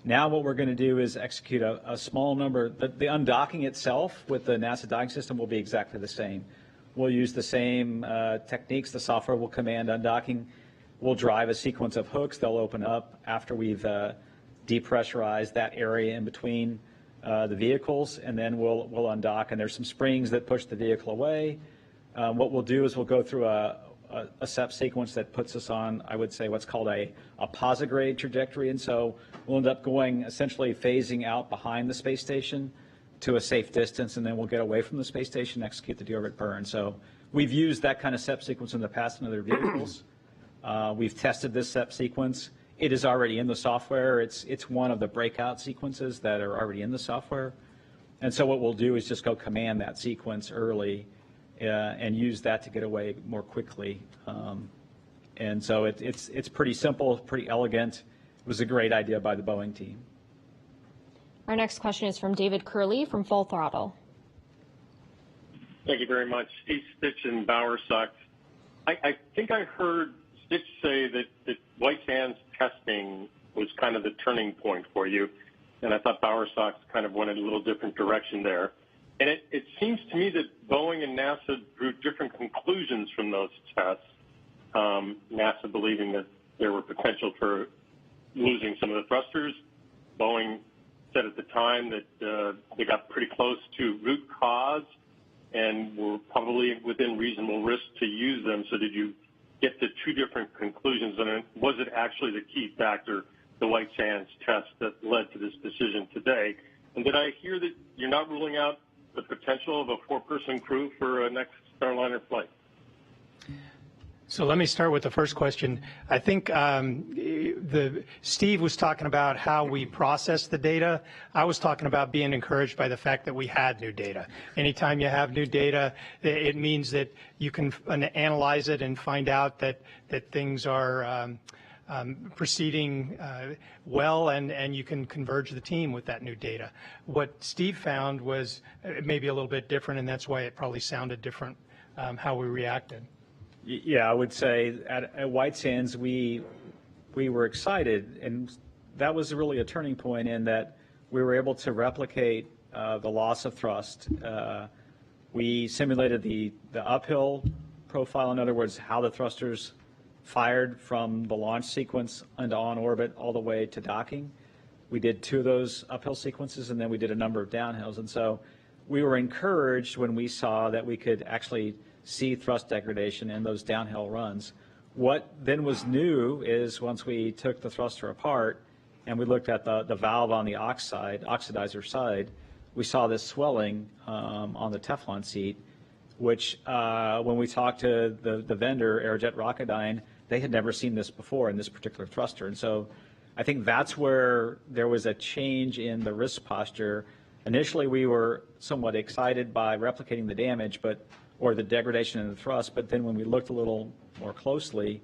Now what we're going to do is execute a small number. The undocking itself with the NASA docking system will be exactly the same. We'll use the same techniques. The software will command undocking. We'll drive a sequence of hooks. They'll open up after we've depressurized that area in between the vehicles, and then we'll undock. And there's some springs that push the vehicle away. What we'll do is we'll go through a SEP sequence that puts us on, I would say, what's called a posigrade trajectory. And so we'll end up going essentially phasing out behind the space station to a safe distance, and then we'll get away from the space station and execute the deorbit burn. So we've used that kind of SEP sequence in the past in other vehicles. We've tested this SEP sequence. It is already in the software. It's one of the breakout sequences that are already in the software. And so what we'll do is just go command that sequence early and use that to get away more quickly. And so it's pretty simple, pretty elegant. It was a great idea by the Boeing team. Our next question is from David Curley from Full Throttle. Thank you very much. Steve Stitch and Bowersox. I think I heard Stitch say that White Sands testing was kind of the turning point for you, and I thought Bowersox kind of went in a little different direction there. And it seems to me that Boeing and NASA drew different conclusions from those tests, NASA believing that there were potential for losing some of the thrusters. Boeing said at the time that they got pretty close to root cause and were probably within reasonable risk to use them. So did you get to two different conclusions? And was it actually the key factor, the White Sands test, that led to this decision today? And did I hear that you're not ruling out the potential of a four-person crew for a next Starliner flight? So let me start with the first question. I think Steve was talking about how we process the data. I was talking about being encouraged by the fact that we had new data. Anytime you have new data, it means that you can analyze it and find out that things are proceeding well, and you can converge the team with that new data. What Steve found was maybe a little bit different, and that's why it probably sounded different how we reacted. Yeah, I would say at White Sands we were excited, and that was really a turning point in that we were able to replicate the loss of thrust. We simulated the uphill profile, in other words, how the thrusters fired from the launch sequence into on orbit all the way to docking. We did two of those uphill sequences, and then we did a number of downhills. And so we were encouraged when we saw that we could actually see thrust degradation in those downhill runs. What then was new is once we took the thruster apart and we looked at the valve on the oxidizer side, we saw this swelling on the Teflon seat, which when we talked to the vendor, Aerojet Rocketdyne, they had never seen this before in this particular thruster. And so I think that's where there was a change in the risk posture. Initially, we were somewhat excited by replicating the damage, or the degradation in the thrust, but then when we looked a little more closely,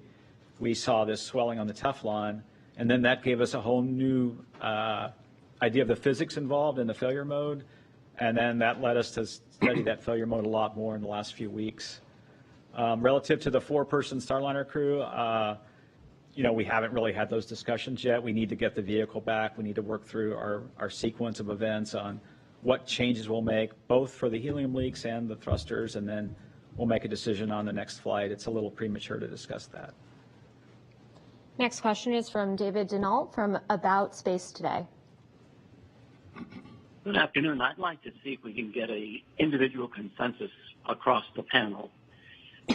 we saw this swelling on the Teflon, and then that gave us a whole new idea of the physics involved in the failure mode, and then that led us to study that failure mode a lot more in the last few weeks. Relative to the four-person Starliner crew, we haven't really had those discussions yet. We need to get the vehicle back. We need to work through our sequence of events on what changes we'll make, both for the helium leaks and the thrusters, and then we'll make a decision on the next flight. It's a little premature to discuss that. Next question is from David Denault from About Space Today. Good afternoon. I'd like to see if we can get an individual consensus across the panel.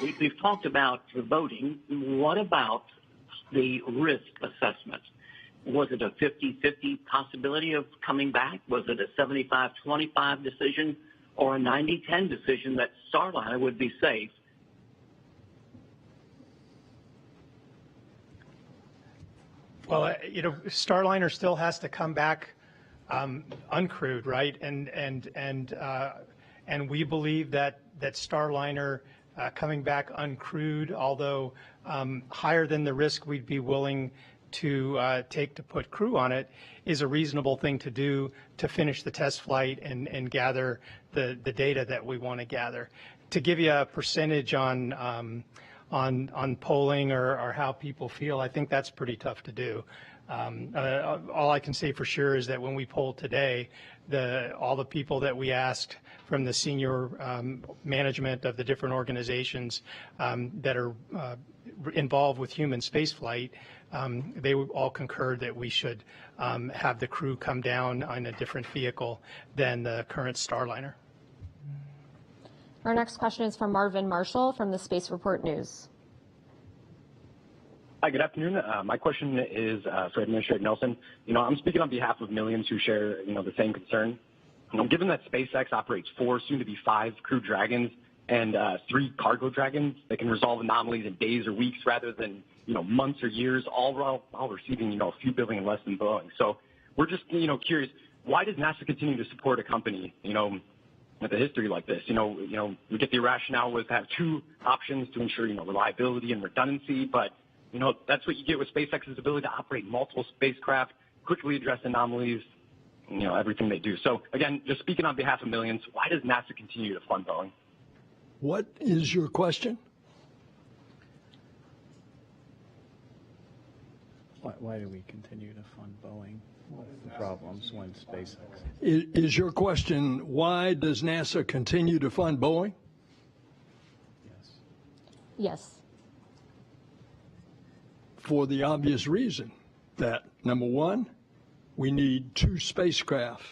We've talked about the voting. What about the risk assessment? Was it a 50-50 possibility of coming back? Was it a 75-25 decision or a 90-10 decision that Starliner would be safe? Well, Starliner still has to come back uncrewed, right? And we believe that Starliner coming back uncrewed, although higher than the risk we'd be willing to take to put crew on it, is a reasonable thing to do to finish the test flight and gather the data that we want to gather. To give you a percentage on polling or how people feel, I think that's pretty tough to do. All I can say for sure is that when we polled today, all the people that we asked from the senior management of the different organizations that are involved with human spaceflight, they all concurred that we should have the crew come down on a different vehicle than the current Starliner. Our next question is from Marvin Marshall from the Space Report News. Hi, good afternoon. My question is for Administrator Nelson. I'm speaking on behalf of millions who share, the same concern. Given that SpaceX operates 4, soon to be 5 Crew Dragons and 3 cargo Dragons that can resolve anomalies in days or weeks rather than, months or years, all while receiving, a few billion less than Boeing. So we're just, curious, why does NASA continue to support a company, with a history like this? We get the rationale was to have 2 options to ensure, reliability and redundancy, but that's what you get with SpaceX's ability to operate multiple spacecraft, quickly address anomalies, everything they do. So again, just speaking on behalf of millions, why does NASA continue to fund Boeing? What is your question? Why do we continue to fund Boeing? What are the problems when SpaceX? Is your question, why does NASA continue to fund Boeing? Yes. For the obvious reason that, number one, we need 2 spacecraft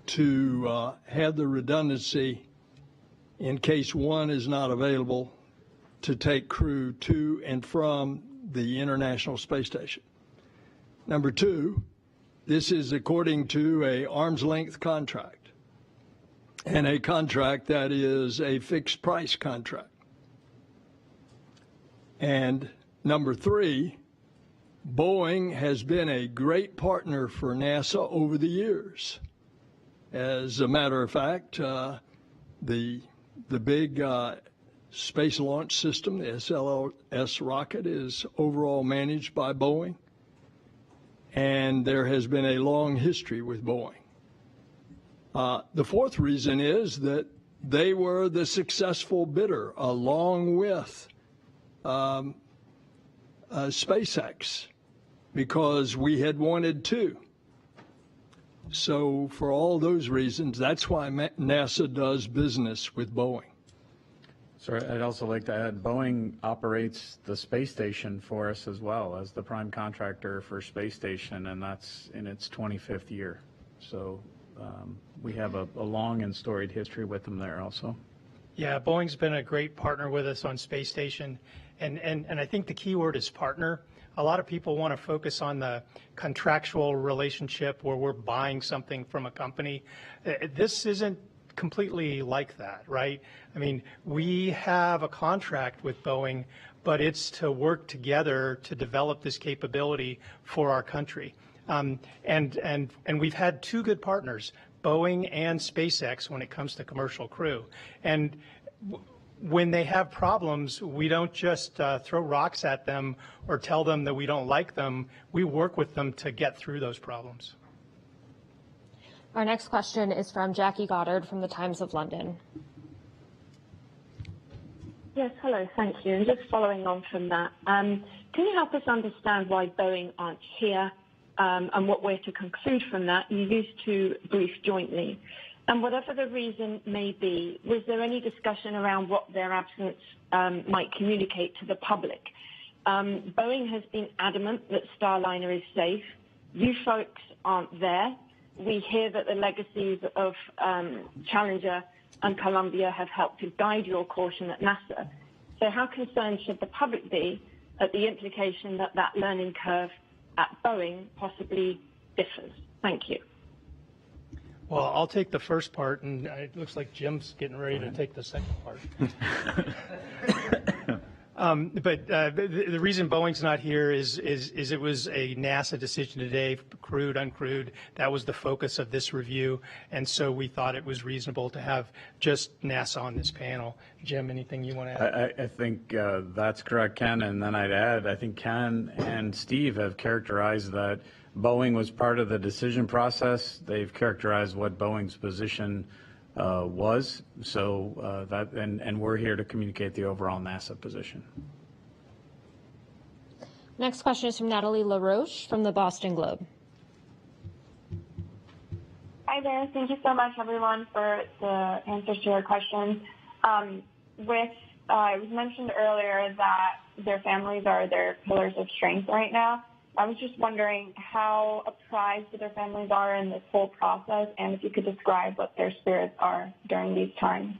to have the redundancy in case one is not available to take crew to and from the International Space Station. Number 2, this is according to an arm's length contract, and a contract that is a fixed price contract. And number 3, Boeing has been a great partner for NASA over the years. As a matter of fact, the big space launch system, the SLS rocket, is overall managed by Boeing, and there has been a long history with Boeing. The 4th reason is that they were the successful bidder along with SpaceX, because we had wanted 2. So for all those reasons, that's why NASA does business with Boeing. So I'd also like to add, Boeing operates the space station for us as well as the prime contractor for space station, and that's in its 25th year. So we have a long and storied history with them there also. Yeah, Boeing's been a great partner with us on space station, and I think the key word is partner. A lot of people want to focus on the contractual relationship where we're buying something from a company. This isn't completely like that, right? I mean, we have a contract with Boeing, but it's to work together to develop this capability for our country. And we've had 2 good partners, Boeing and SpaceX, when it comes to commercial crew. And when they have problems, we don't just throw rocks at them or tell them that we don't like them. We work with them to get through those problems. Our next question is from Jackie Goddard from the Times of London. Yes, hello, thank you. And just following on from that, can you help us understand why Boeing aren't here and what we're to conclude from that? You used to brief jointly. And whatever the reason may be, was there any discussion around what their absence might communicate to the public? Boeing has been adamant that Starliner is safe. You folks aren't there. We hear that the legacies of Challenger and Columbia have helped to guide your caution at NASA. So how concerned should the public be at the implication that that learning curve at Boeing possibly differs? Thank you. Well, I'll take the first part, and it looks like Jim's getting ready to take the second part. But the reason Boeing's not here is it was a NASA decision today, crewed, uncrewed. That was the focus of this review, and so we thought it was reasonable to have just NASA on this panel. Jim, anything you want to add? I think that's correct, Ken, and then I'd add, I think Ken and Steve have characterized that Boeing was part of the decision process. They've characterized what Boeing's position was, so and we're here to communicate the overall NASA position. Next question is from Natalie LaRoche from the Boston Globe. Hi there. Thank you so much, everyone, for the answers to your questions. It was mentioned earlier that their families are their pillars of strength right now. I was just wondering how apprised their families are in this whole process, and if you could describe what their spirits are during these times.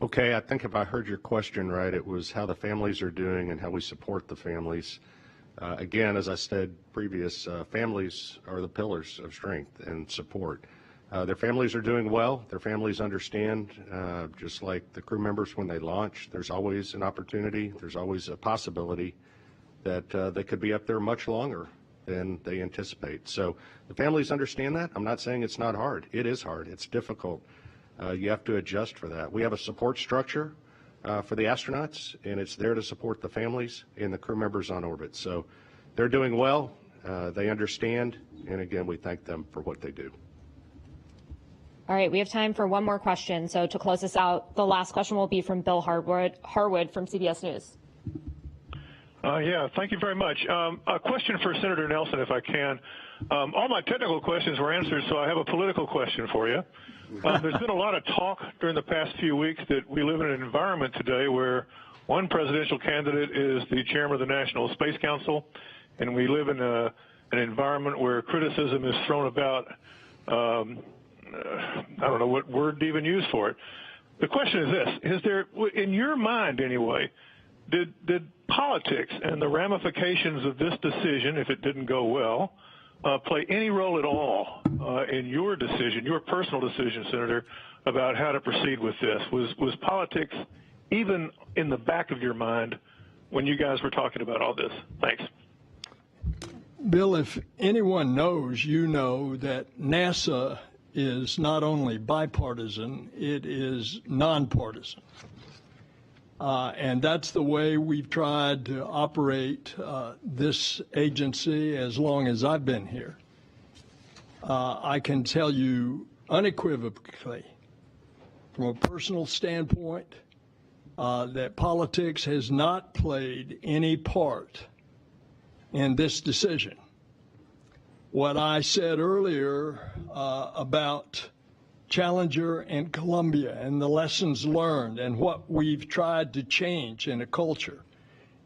Okay, I think if I heard your question right, it was how the families are doing and how we support the families. Again, as I said previous, families are the pillars of strength and support. Their families are doing well. Their families understand, just like the crew members when they launch, there's always an opportunity, there's always a possibility that they could be up there much longer than they anticipate. So the families understand that. I'm not saying it's not hard. It is hard. It's difficult. You have to adjust for that. We have a support structure for the astronauts, and it's there to support the families and the crew members on orbit. So they're doing well. They understand, and again, we thank them for what they do. All right, we have time for one more question. So to close this out, the last question will be from Bill Harwood from CBS News. Yeah, thank you very much. A question for Senator Nelson, if I can. All my technical questions were answered, so I have a political question for you. There's been a lot of talk during the past few weeks that we live in an environment today where one presidential candidate is the chairman of the National Space Council, and we live in an environment where criticism is thrown about. I don't know what word to even use for it. The question is this: is there, in your mind anyway, did politics and the ramifications of this decision, if it didn't go well, play any role at all in your decision, your personal decision, Senator, about how to proceed with this? Was politics even in the back of your mind when you guys were talking about all this? Thanks. Bill, if anyone knows, you know that NASA is not only bipartisan, it is nonpartisan. And that's the way we've tried to operate this agency as long as I've been here. I can tell you unequivocally, from a personal standpoint, that politics has not played any part in this decision. What I said earlier about Challenger and Columbia and the lessons learned and what we've tried to change in a culture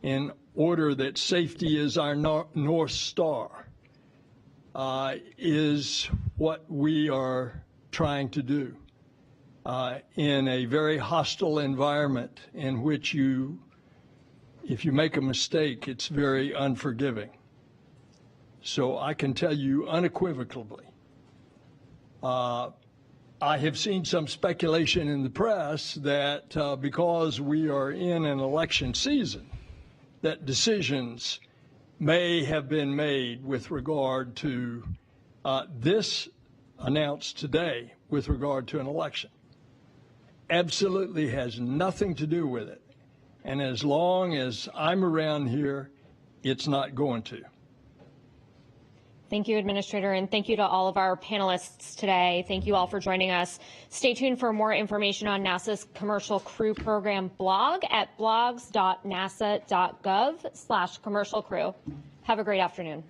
in order that safety is our North Star is what we are trying to do in a very hostile environment in which if you make a mistake, it's very unforgiving. So I can tell you unequivocally, I have seen some speculation in the press that because we are in an election season, that decisions may have been made with regard to this announced today with regard to an election. Absolutely has nothing to do with it. And as long as I'm around here, it's not going to. Thank you, Administrator, and thank you to all of our panelists today. Thank you all for joining us. Stay tuned for more information on NASA's Commercial Crew Program blog at blogs.nasa.gov/commercialcrew. Have a great afternoon.